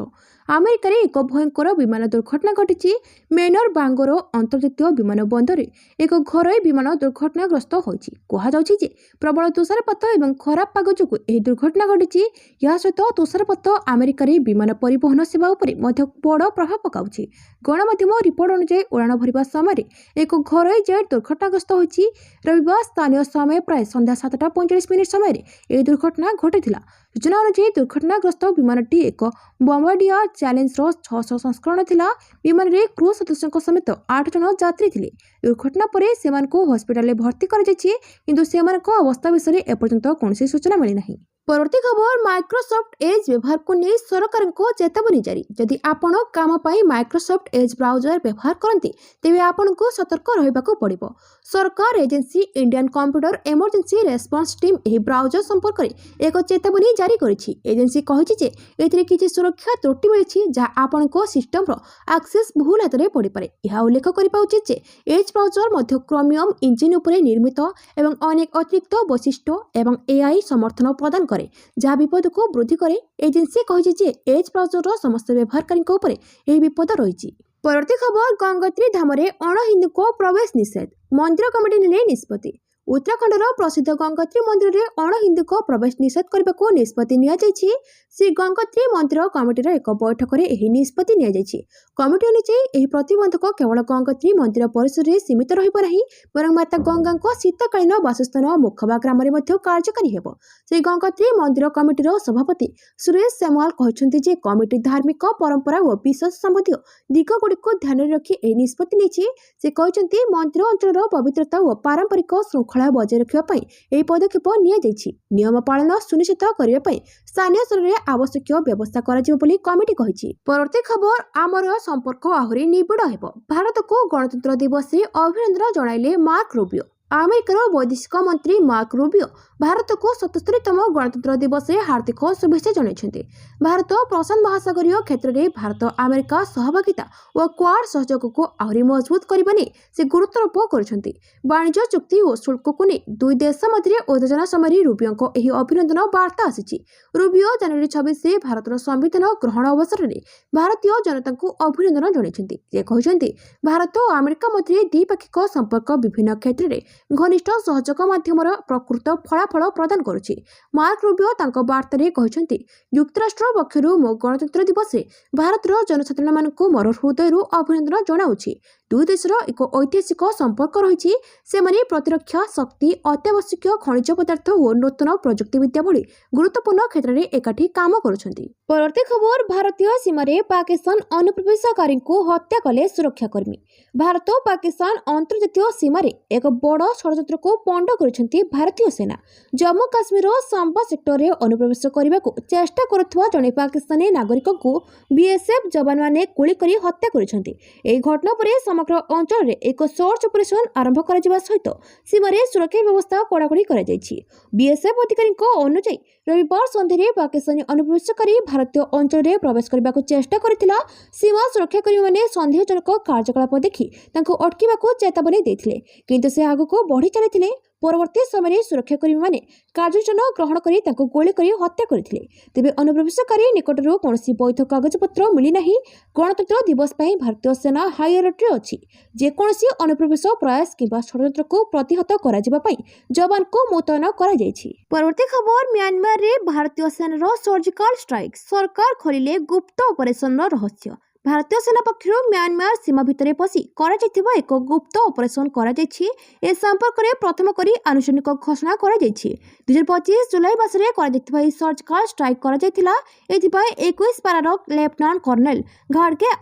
ଆମେରିକାରେ ଏକ ଭୟଙ୍କର ବିମାନ ଦୁର୍ଘଟଣା ଘଟିଛି। ମେନୋର ବାଙ୍ଗୋର ଅନ୍ତର୍ଜାତୀୟ ବିମାନ ବନ୍ଦରରେ ଏକ ଘରୋଇ ବିମାନ ଦୁର୍ଘଟଣାଗ୍ରସ୍ତ ହୋଇଛି। କୁହାଯାଉଛି ଯେ ପ୍ରବଳ ତୁଷାରପାତ ଏବଂ ଖରାପ ପାଗ ଯୋଗୁଁ ଏହି ଦୁର୍ଘଟଣା ଘଟିଛି। ଏହା ସହିତ ତୁଷାରପାତ ଆମେରିକାରେ ବିମାନ ପରିବହନ ସେବା ଉପରେ ମଧ୍ୟ ବଡ଼ ପ୍ରଭାବ ପକାଉଛି। ଗଣମାଧ୍ୟମ ରିପୋର୍ଟ ଅନୁଯାୟୀ ଉଡ଼ାଣ ଭରିବା ସମୟରେ ଏକ ଘରୋଇ ଜେଟ୍ ଦୁର୍ଘଟଣାଗ୍ରସ୍ତ ହୋଇଛି। ରବିବାର ସ୍ଥାନୀୟ ସମୟ ପ୍ରାୟ ସନ୍ଧ୍ୟା 7:45 ସମୟରେ ଏହି ଦୁର୍ଘଟଣା ଘଟିଥିଲା। ସୂଚନା ଅନୁଯାୟୀ ଦୁର୍ଘଟଣାଗ୍ରସ୍ତ ବିମାନଟି ଏକ ବମ୍ବାର୍ଡିୟର ଚ୍ୟାଲେଞ୍ଜର 600 ସଂସ୍କରଣ ଥିଲା। ବିମାନରେ କ୍ରୁ ସଦସ୍ୟଙ୍କ ସମେତ 8 ଜଣ ଯାତ୍ରୀ ଥିଲେ। ଦୁର୍ଘଟଣା ପରେ ସେମାନଙ୍କୁ ହସ୍ପିଟାଲରେ ଭର୍ତ୍ତି କରାଯାଇଛି, କିନ୍ତୁ ସେମାନଙ୍କ ଅବସ୍ଥା ବିଷୟରେ ଏପର୍ଯ୍ୟନ୍ତ କୌଣସି ସୂଚନା ମିଳିନାହିଁ। ପରବର୍ତ୍ତୀ ଖବର, ମାଇକ୍ରୋସଫ୍ଟ ଏଜ୍ ବ୍ୟବହାରକୁ ନେଇ ସରକାରଙ୍କ ଚେତାବନୀ ଜାରି। ଯଦି ଆପଣ କାମ ପାଇଁ ମାଇକ୍ରୋସଫ୍ଟ ଏଜ୍ ବ୍ରାଉଜର ବ୍ୟବହାର କରନ୍ତି, ତେବେ ଆପଣଙ୍କୁ ସତର୍କ ରହିବାକୁ ପଡ଼ିବ। ସରକାର agency Indian computer emergency response team ଏହି ବ୍ରାଉଜର ସମ୍ପର୍କରେ ଏକ ଚେତାବନୀ ଜାରି କରିଛି। ଏଜେନ୍ସି କହିଛି ଯେ ଏଥିରେ କିଛି ସୁରକ୍ଷା ତ୍ରୁଟି ମିଳିଛି ଯାହା ଆପଣଙ୍କ ସିଷ୍ଟମର ଆକ୍ସେସ୍ ଭୁଲ ହାତରେ ପଡ଼ିପାରେ। ଏହା ଉଲ୍ଲେଖ କରିବା ଉଚିତ ଯେ ଏଜ୍ ବ୍ରାଉଜର ମଧ୍ୟ କ୍ରୋମିୟମ ଇଞ୍ଜିନ୍ ଉପରେ ନିର୍ମିତ ଏବଂ ଅନେକ ଅତିରିକ୍ତ ବୈଶିଷ୍ଟ୍ୟ ଏବଂ ଏଆଇ ସମର୍ଥନ ପ୍ରଦାନ କରେ, ଯାହା ବିପଦକୁ ବୃଦ୍ଧି କରେ। ଏଜେନ୍ସି କହିଛି ଯେ ଏଜ୍ ବ୍ରାଉଜରର ସମସ୍ତ ବ୍ୟବହାରକାରୀଙ୍କ ଉପରେ ଏହି ବିପଦ ରହିଛି। ପରବର୍ତ୍ତୀ ଖବର, ଗଙ୍ଗୋତ୍ରୀ ଧାମରେ ଅଣ-ହିନ୍ଦୁଙ୍କ ପ୍ରବେଶ ନିଷେଧ। ମନ୍ଦିର କମିଟି ନେଲେ ନିଷ୍ପତ୍ତି। ଉତ୍ତରାଖଣ୍ଡର ପ୍ରସିଦ୍ଧ ଗଙ୍ଗୋତ୍ରୀ ମନ୍ଦିରରେ ଅଣ-ହିନ୍ଦୁଙ୍କ ପ୍ରବେଶ ନିଷେଧ କରିବାକୁ ନିଷ୍ପତ୍ତି ନିଆଯାଇଛି। ଶ୍ରୀ ଗଙ୍ଗୋତ୍ରୀ ମନ୍ଦିର କମିଟିର ଏକ ବୈଠକରେ ଏହି ନିଷ୍ପତ୍ତି ନିଆଯାଇଛି। କମିଟି ଅନୁଯାୟୀ ଏହି ପ୍ରତିବନ୍ଧକ କେବଳ ଗଙ୍ଗୋତ୍ରୀ ମନ୍ଦିର ପରିସରରେ ସୀମିତ ରହିବ ନାହିଁ, ବରଂ ମାତା ଗଙ୍ଗାଙ୍କ ଶୀତକାଳୀନ ବାସସ୍ଥାନ ମୋଖବା ଗ୍ରାମରେ ମଧ୍ୟ କାର୍ଯ୍ୟକାରୀ ହେବ। ଶ୍ରୀ ଗଙ୍ଗୋତ୍ରୀ ମନ୍ଦିର କମିଟିର ସଭାପତି ସୁରେଶ ସେମୱାଲ କହିଛନ୍ତି ଯେ କମିଟି ଧାର୍ମିକ ପରମ୍ପରା ଓ ବିଶ୍ୱାସ ସମ୍ବନ୍ଧୀୟ ଦିଗଗୁଡ଼ିକୁ ଧ୍ୟାନରେ ରଖି ଏହି ନିଷ୍ପତ୍ତି ନେଇଛି। ସେ କହିଛନ୍ତି ମନ୍ଦିର ଅଞ୍ଚଳର ପବିତ୍ରତା ଓ ପାରମ୍ପରିକ ଶୃଙ୍ଖଳା ବଜାୟ ରଖିବା ପାଇଁ ଏହି ପଦକ୍ଷେପ ନିଆଯାଇଛି। ନିୟମ ପାଳନ ସୁନିଶ୍ଚିତ କରିବା ପାଇଁ ସ୍ଥାନୀୟ ସ୍ତରରେ ଆବଶ୍ୟକୀୟ ବ୍ୟବସ୍ଥା କରାଯିବ ବୋଲି କମିଟି କହିଛି। ପରବର୍ତ୍ତୀ ଖବର, ଆମର ସମ୍ପର୍କ ଆହୁରି ନିବିଡ଼ ହେବ। ଭାରତକୁ ଗଣତନ୍ତ୍ର ଦିବସରେ ଅଭିନନ୍ଦନ ଜଣାଇଲେ ମାର୍କ ରୁବିଓ। ଆମେରିକାର ବୈଦେଶିକ ମନ୍ତ୍ରୀ ମାର୍କ ରୁବିଓ ଭାରତକୁ 77ତମ ଗଣତନ୍ତ୍ର ଦିବସରେ ହାର୍ଦ୍ଦିକ ଶୁଭେଚ୍ଛା ଜଣାଇଛନ୍ତି। ଭାରତ ପ୍ରଶାନ୍ତ ମହାସାଗରୀୟ କ୍ଷେତ୍ରରେ ଭାରତ ଆମେରିକା ସହଭାଗିତା ଓ କ୍ୱାଡ ସହଯୋଗକୁ ଆହୁରି ମଜବୁତ କରିବା ନେଇ ସେ ଗୁରୁତ୍ୱାରୋପ କରିଛନ୍ତି। ବାଣିଜ୍ୟ ଚୁକ୍ତି ଓ ଶୁଳ୍କକୁ ନେଇ ଦୁଇ ଦେଶ ମଧ୍ୟରେ ଉତ୍ତେଜନା ସମୟରେ ରୁବିଓଙ୍କ ଏହି ଅଭିନନ୍ଦନ ବାର୍ତ୍ତା ଆସିଛି। ରୁବିଓ ଜାନୁଆରୀ 26ରେ ଭାରତର ସମ୍ବିଧାନ ଗ୍ରହଣ ଅବସରରେ ଭାରତୀୟ ଜନତାଙ୍କୁ ଅଭିନନ୍ଦନ ଜଣାଇଛନ୍ତି। ସେ କହିଛନ୍ତି ଭାରତ ଓ ଆମେରିକା ମଧ୍ୟରେ ଦ୍ୱିପାକ୍ଷିକ ସମ୍ପର୍କ ବିଭିନ୍ନ କ୍ଷେତ୍ରରେ ଘନିଷ୍ଠ ସହଯୋଗ ମାଧ୍ୟମରେ ପ୍ରକୃତ ଫଳାଫଳ ପ୍ରଦାନ କରୁଛି। ମାର୍କ ରୁବିଓ ତାଙ୍କ ବାର୍ତ୍ତାରେ କହିଛନ୍ତି, ଯୁକ୍ତରାଷ୍ଟ୍ର ପକ୍ଷରୁ ମୋ ଗଣତନ୍ତ୍ର ଦିବସରେ ଭାରତର ଜନସାଧାରଣମାନଙ୍କୁ ମୋର ହୃଦୟରୁ ଅଭିନନ୍ଦନ ଜଣାଉଛି। ଦୁଇ ଦେଶର ଏକ ଐତିହାସିକ ସମ୍ପର୍କ ରହିଛି। ସେମାନେ ପ୍ରତିରକ୍ଷା ଶକ୍ତି, ଅତ୍ୟାବଶ୍ୟକୀୟ ଖଣିଜ ପଦାର୍ଥ ଓ ନୂତନ ପ୍ରଯୁକ୍ତିବିଦ୍ୟା ଭଳି ଗୁରୁତ୍ୱପୂର୍ଣ୍ଣ କ୍ଷେତ୍ରରେ ଏକାଠି କାମ କରୁଛନ୍ତି। ପରବର୍ତ୍ତୀ ଖବର, ଭାରତୀୟ ସୀମାରେ ପାକିସ୍ତାନ ଅନୁପ୍ରବେଶକାରୀଙ୍କୁ ହତ୍ୟା କଲେ ସୁରକ୍ଷାକର୍ମୀ। ଭାରତ ଓ ପାକିସ୍ତାନ ଅନ୍ତର୍ଜାତୀୟ ସୀମାରେ ଏକ ବଡ଼ ଷଡ଼ଯନ୍ତ୍ରକୁ ପଣ୍ଡ କରିଛନ୍ତି ଭାରତୀୟ ସେନା। ଜମ୍ମୁ କାଶ୍ମୀରର ସାମ୍ବା ସେକ୍ଟରରେ ଅନୁପ୍ରବେଶ କରିବାକୁ ଚେଷ୍ଟା କରୁଥିବା ଜଣେ ପାକିସ୍ତାନୀ ନାଗରିକଙ୍କୁ ବିଏସ୍ଏଫ୍ ଯବାନମାନେ ଗୁଳି କରି ହତ୍ୟା କରିଛନ୍ତି। ଏହି ଘଟଣା ପରେ ସମଗ୍ର ଅଞ୍ଚଳରେ ଏକ ସର୍ଚ୍ଚ ଅପରେସନ ଆରମ୍ଭ କରାଯିବା ସହିତ ସୀମାରେ ସୁରକ୍ଷା ବ୍ୟବସ୍ଥା କଡ଼ାକଡ଼ି କରାଯାଇଛି। ବିଏସ୍ଏଫ୍ ଅଧିକାରୀଙ୍କ ଅନୁଯାୟୀ ରବିବାର ସନ୍ଧ୍ୟାରେ ପାକିସ୍ତାନୀ ଅନୁପ୍ରବେଶକାରୀ ଭାରତୀୟ ଅଞ୍ଚଳରେ ପ୍ରବେଶ କରିବାକୁ ଚେଷ୍ଟା କରିଥିଲା। ସୀମା ସୁରକ୍ଷାକର୍ମୀମାନେ ସନ୍ଦେହଜନକ କାର୍ଯ୍ୟକଳାପ ଦେଖି ତାଙ୍କୁ ଅଟକିବାକୁ ଚେତାବନୀ ଦେଇଥିଲେ, କିନ୍ତୁ ସେ ଆଗକୁ ବଢ଼ି ଚାଲିଥିଲେ। ପରବର୍ତ୍ତୀ ସମୟରେ ସୁରକ୍ଷାକର୍ମୀମାନେ କାର୍ଯ୍ୟାନୁଷ୍ଠାନ ଗ୍ରହଣ କରି ତାଙ୍କୁ ଗୁଳି କରି ହତ୍ୟା କରିଥିଲେ। ତେବେ ଅନୁପ୍ରବେଶକାରୀ ନିକଟରୁ କୌଣସି ବୈଧ କାଗଜପତ୍ର ମିଳିନାହିଁ। ଗଣତନ୍ତ୍ର ଦିବସ ପାଇଁ ଭାରତୀୟ ସେନା ହାଇ ଆଲର୍ଟରେ ଅଛି। ଯେକୌଣସି ଅନୁପ୍ରବେଶ ପ୍ରୟାସ କିମ୍ବା ଷଡ଼ଯନ୍ତ୍ରକୁ ପ୍ରତିହତ କରାଯିବା ପାଇଁ ଯବାନଙ୍କୁ ମୁତୟନ କରାଯାଇଛି। ପରବର୍ତ୍ତୀ ଖବର, म्यांमाରରେ ଭାରତୀୟ ସେନାର ସର୍ଜିକାଲ ଷ୍ଟ୍ରାଇକ୍, ସରକାର ଖୋଲିଲେ ଗୁପ୍ତ ଅପରେସନର ରହସ୍ୟ। ଭାରତୀୟ ସେନା ପକ୍ଷରୁ म्यांमार ସୀମା ଭିତରେ ପଶି କରାଯାଇଥିବା ଏକ ଗୁପ୍ତ ଅପରେସନ କରାଯାଇଛି। ଏ ସମ୍ପର୍କରେ ପ୍ରଥମ କରି ଆନୁଷ୍ଠାନିକ ଘୋଷଣା କରାଯାଇଛି। 2025 ଜୁଲାଇ ମାସରେ କରାଯାଇଥିବା ଏହି ସର୍ଜିକାଲ ଷ୍ଟ୍ରାଇକ୍ କରାଯାଇଥିଲା। ଏଥିପାଇଁ 21 ପାରାର ଲେଫ୍ଟନାଣ୍ଟ କର୍ଣ୍ଣେଲ ଘାଡକେ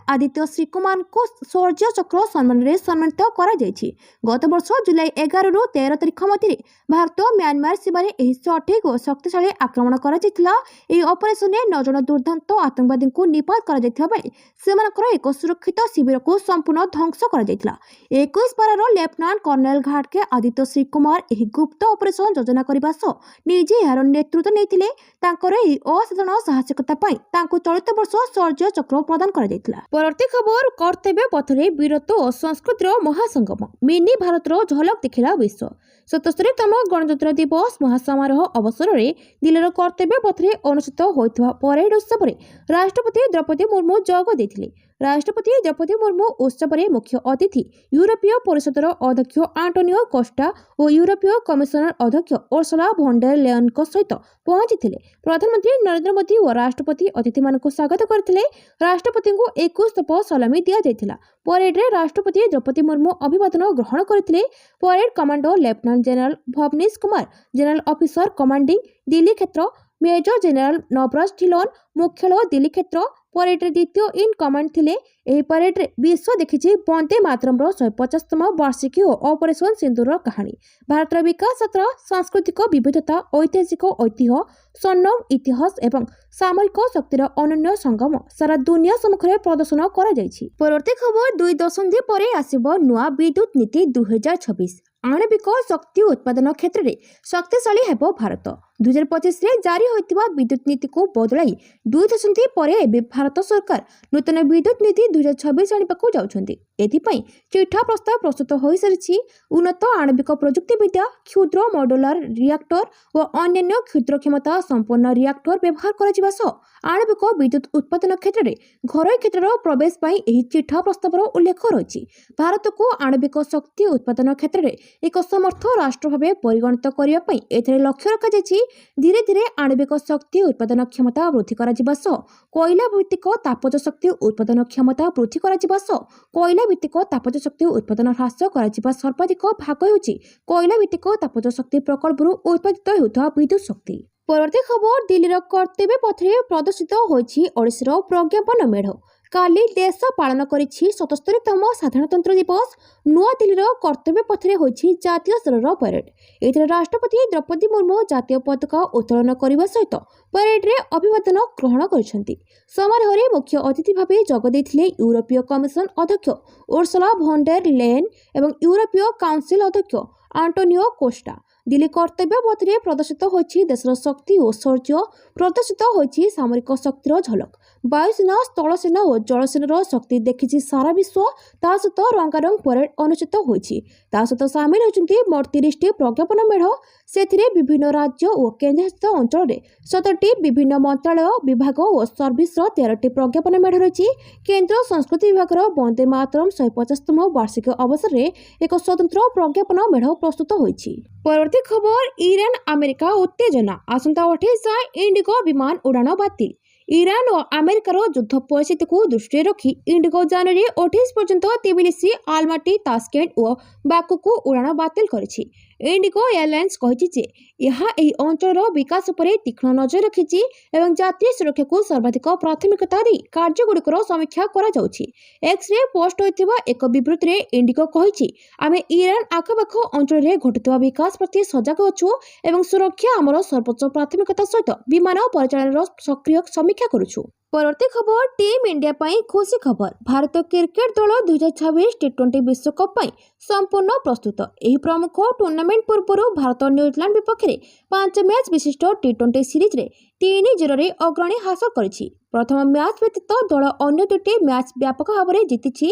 ଆଦିତ୍ୟ ଶ୍ରୀକୁମାରଙ୍କୁ ଶୌର୍ଯ୍ୟ ଚକ୍ର ସମ୍ମାନରେ ସମ୍ମାନିତ କରାଯାଇଛି। ଗତ ବର୍ଷ ଜୁଲାଇ 11ରୁ 13 ତାରିଖ ମଧ୍ୟରେ ଭାରତ म्यांमार ସୀମାରେ ଏହି ସଠିକ ଓ ଶକ୍ତିଶାଳୀ ଆକ୍ରମଣ କରାଯାଇଥିଲା। ଏହି ଅପରେସନରେ 9 ଜଣ ଦୁର୍ଦ୍ଦାନ୍ତ ଆତଙ୍କବାଦୀଙ୍କୁ ନିପାତ କରାଯାଇଥିବା ବେଳେ ସେମାନଙ୍କର ଏକ ସୁରକ୍ଷିତ ଶିବିରକୁ ସମ୍ପୂର୍ଣ୍ଣ ଧ୍ୱଂସ କରାଯାଇଥିଲା। 21 ପାରାର ଲେଫ୍ଟନାଣ୍ଟ କର୍ଣ୍ଣେଲ ଘାଡକେ ଆଦିତ୍ୟ ଶ୍ରୀକୁମାର ଏହି ଗୁପ୍ତ ଅପରେସନ ଯୋଜନା କରିବା ସହ ନିଜେ ଏହାର ନେତୃତ୍ୱ ନେଇଥିଲେ। ତାଙ୍କର ଏହି ଅସାଧାରଣ ସାହସିକତା ପାଇଁ ତାଙ୍କୁ ଚଳିତ ବର୍ଷ ଶୌର୍ଯ୍ୟ ଚକ୍ର ପ୍ରଦାନ କରାଯାଇଥିଲା। ପରବର୍ତ୍ତୀ ଖବର, କର୍ତ୍ତବ୍ୟ ପଥରେ ବୀରତ୍ୱ ଓ ସଂସ୍କୃତିର ମହାସଙ୍ଗମ, ମିନି ଭାରତର ଝଲକ ଦେଖିଲା ବିଶ୍ୱ। 77ତମ ଗଣତନ୍ତ୍ର ଦିବସ ମହାସମାରୋହ ଅବସରରେ ଦିଲ୍ଲୀର କର୍ତ୍ତବ୍ୟ ପଥରେ ଅନୁଷ୍ଠିତ ହୋଇଥିବା ପରେଡ୍ ଉତ୍ସବରେ ରାଷ୍ଟ୍ରପତି ଦ୍ରୌପଦୀ ମୁର୍ମୁ ଯୋଗ ଦେଇଥିଲେ। ରାଷ୍ଟ୍ରପତି ଦ୍ରୌପଦୀ ମୁର୍ମୁ ଉତ୍ସବରେ ମୁଖ୍ୟ ଅତିଥି ୟୁରୋପୀୟ ପରିଷଦର ଅଧ୍ୟକ୍ଷ ଆଣ୍ଟୋନିଓ କୋଷ୍ଟା ଓ ୟୁରୋପୀୟ କମିଶନର ଅଧ୍ୟକ୍ଷ ଉର୍ସୁଲା ଭନ୍ ଡେର୍ ଲେୟନ୍ଙ୍କ ସହିତ ପହଞ୍ଚିଥିଲେ। ପ୍ରଧାନମନ୍ତ୍ରୀ ନରେନ୍ଦ୍ର ମୋଦି ଓ ରାଷ୍ଟ୍ରପତି ଅତିଥିମାନଙ୍କୁ ସ୍ୱାଗତ କରିଥିଲେ। ରାଷ୍ଟ୍ରପତିଙ୍କୁ 21 ତୋପ ସଲାମି ଦିଆଯାଇଥିଲା। ପରେଡ୍ରେ ରାଷ୍ଟ୍ରପତି ଦ୍ରୌପଦୀ ମୁର୍ମୁ ଅଭିବାଦନ ଗ୍ରହଣ କରିଥିଲେ। Parade commander lieutenant general Bhavnish Kumar, general officer commanding Delhi କ୍ଷେତ୍ର मेजर जेनेराल नवराज ढिलोन, मुख्याल दिल्ली क्षेत्र। परेड्रे द्वितीय इन कमांड थिले। एही परेड्रे विश्व देखिछि वंदे मातरमर 150तम वार्षिकी और ऑपरेशन सिंदूर कहानी। भारतर विकास यात्रा, सांस्कृतिक विविधता, ऐतिहासिक ऐतिह्य, स्वर्णम इतिहास एवं सामरिक शक्तिर अनन्य संगम सारा दुनिया सम्मुखें प्रदर्शन करा जायछि। परवर्ती खबर, 2 दशंधि परे आसिबो नुआ विद्युत नीति 2026। आणविक शक्ति उत्पादन क्षेत्र में शक्तिशाली हेबो भारत। 2025 रे जारी होइतिबा विद्युत नीति को बदलाई 2 दशंधि परे एबे भारत सरकार नूतन विद्युत नीति 2026 आनिबाकू जाउछन्ति। एथिपई चिठा प्रस्ताव प्रस्तुत होई सारिछि। उन्नत आणविक प्रयुक्तिविद्या, क्षुद्र मॉड्यूलर रिएक्टर और अन्य क्षुद्र क्षमता संपन्न रिएक्टर व्यवहार कराजिबा सह आणविक विद्युत उत्पादन क्षेत्र में घरोई क्षेत्र प्रवेश पाई एही चिठा प्रस्तावर उल्लेख रहिछि। भारत को आणविक शक्ति उत्पादन क्षेत्र में एक समर्थ राष्ट्र भाव परिगणित करने पर एथिरे लक्ष्य रखा जायछि। धीरे धीरे आणविक शक्ति उत्पादन क्षमता वृद्धि कराजिबा सह कोयला भित्तिक तापज शक्ति उत्पादन क्षमता वृद्धि कराजिबा सह कोयला भित्तिक तापज शक्ति उत्पादन ह्रास कराजिबा सर्वाधिक भाग हेउछि कोयला भित्तिक तापज शक्ति प्रकल्परू उत्पादित हेउथबा विद्युत शक्ति। परवर्ती खबर, दिल्लीर कर्तव्य पथरे प्रदर्शित होइछि ओडिशार प्रज्ञापन मेढ़। काली देश पालन करिछि 77तम साधारणतंत्र दिवस। नुआ दिल्लीर कर्तव्य पथरे होइछि जातीय स्तरर परेड। एथिरे राष्ट्रपति द्रौपदी मुर्मू जातीय पताका उत्तोलन करने सहित परेड्रे अभिवादन ग्रहण करिसेंति। समारोहरे मुख्य अतिथि भावे जोग देथिले यूरोपीय कमिशन अध्यक्ष उर्सुला भन डेर लेयन एवं यूरोपीय काउंसिल अध्यक्ष आंटोनियो कोस्टा। दिल्ली कर्तव्य पथरे प्रदर्शित होइछि देशर शक्ति और शौर्य, प्रदर्शित होइछि सामरिक शक्तिर झलक। वायुसेना, स्थलसेना और जलसेनार शक्ति देखिछि सारा विश्व। ता सहित रंगारंग परेड अनुष्ठित होइछि। ता सहित सामिल होइछन्ति मोट 30टी प्रज्ञापन मेढ़। सेथिरे विभिन्न राज्य और केन्द्रशासित अंचल में 17टी विभिन्न मंत्रालय, विभाग और सर्विस 13टी प्रज्ञापन मेढ़ रही। केन्द्र संस्कृति विभाग वंदे मातरम 150तम वार्षिक अवसर में एक स्वतंत्र प्रज्ञापन मेढ़ प्रस्तुत होइछि। परवर्ती खबर, ईरान अमेरिका उत्तेजना, आसंता 28 इंडिगो विमान उड़ान बातिल। ଇରାନ ଓ ଆମେରିକାର ଯୁଦ୍ଧ ପରିସ୍ଥିତିକୁ ଦୃଷ୍ଟିରେ ରଖି ଇଣ୍ଡିଗୋ ଜାନୁଆରୀ 28 ପର୍ଯ୍ୟନ୍ତ ତିବିଲିସି, ଆଲମାଟି, ତାସ୍କେଣ୍ଟ ଓ ବାକୁକୁ ଉଡ଼ାଣ ବାତିଲ କରିଛି। ଇଣ୍ଡିଗୋ ଏୟାରଲାଇନ୍ସ କହିଛି ଯେ ଏହା ଏହି ଅଞ୍ଚଳର ବିକାଶ ଉପରେ ତୀକ୍ଷ୍ଣ ନଜର ରଖିଛି ଏବଂ ଯାତ୍ରୀ ସୁରକ୍ଷାକୁ ସର୍ବାଧିକ ପ୍ରାଥମିକତା ଦେଇ କାର୍ଯ୍ୟଗୁଡ଼ିକର ସମୀକ୍ଷା କରାଯାଉଛି। ଏକ୍ସରେ ପୋଷ୍ଟ ହୋଇଥିବା ଏକ ବିବୃତ୍ତିରେ ଇଣ୍ଡିଗୋ କହିଛି, ଆମେ ଇରାନ ଆଖପାଖ ଅଞ୍ଚଳରେ ଘଟୁଥିବା ବିକାଶ ପ୍ରତି ସଜାଗ ଅଛୁ ଏବଂ ସୁରକ୍ଷା ଆମର ସର୍ବୋଚ୍ଚ ପ୍ରାଥମିକତା ସହିତ ବିମାନ ପରିଚାଳନାର ସକ୍ରିୟ ସମୀକ୍ଷା କରୁଛୁ। ପରବର୍ତ୍ତୀ ଖବର ଟିମ୍ ଇଣ୍ଡିଆ ପାଇଁ ଖୁସି ଖବର। ଭାରତୀୟ କ୍ରିକେଟ ଦଳ 2026 ଟି20 ବିଶ୍ୱକପ୍ ପାଇଁ ସମ୍ପୂର୍ଣ୍ଣ ପ୍ରସ୍ତୁତ। ଏହି ପ୍ରମୁଖ ଟୁର୍ଣ୍ଣାମେଣ୍ଟ ପୂର୍ବରୁ ଭାରତ ନ୍ୟୁଜିଲାଣ୍ଡ ବିପକ୍ଷରେ 5 ମ୍ୟାଚ୍ ବିଶିଷ୍ଟ ଟି20 ସିରିଜରେ 3-0ରେ ଅଗ୍ରଣୀ ହାସଲ କରିଛି। ପ୍ରଥମ ମ୍ୟାଚ୍ ବ୍ୟତୀତ ଦଳ ଅନ୍ୟ ଦୁଇଟି ମ୍ୟାଚ୍ ବ୍ୟାପକ ଭାବରେ ଜିତିଛି।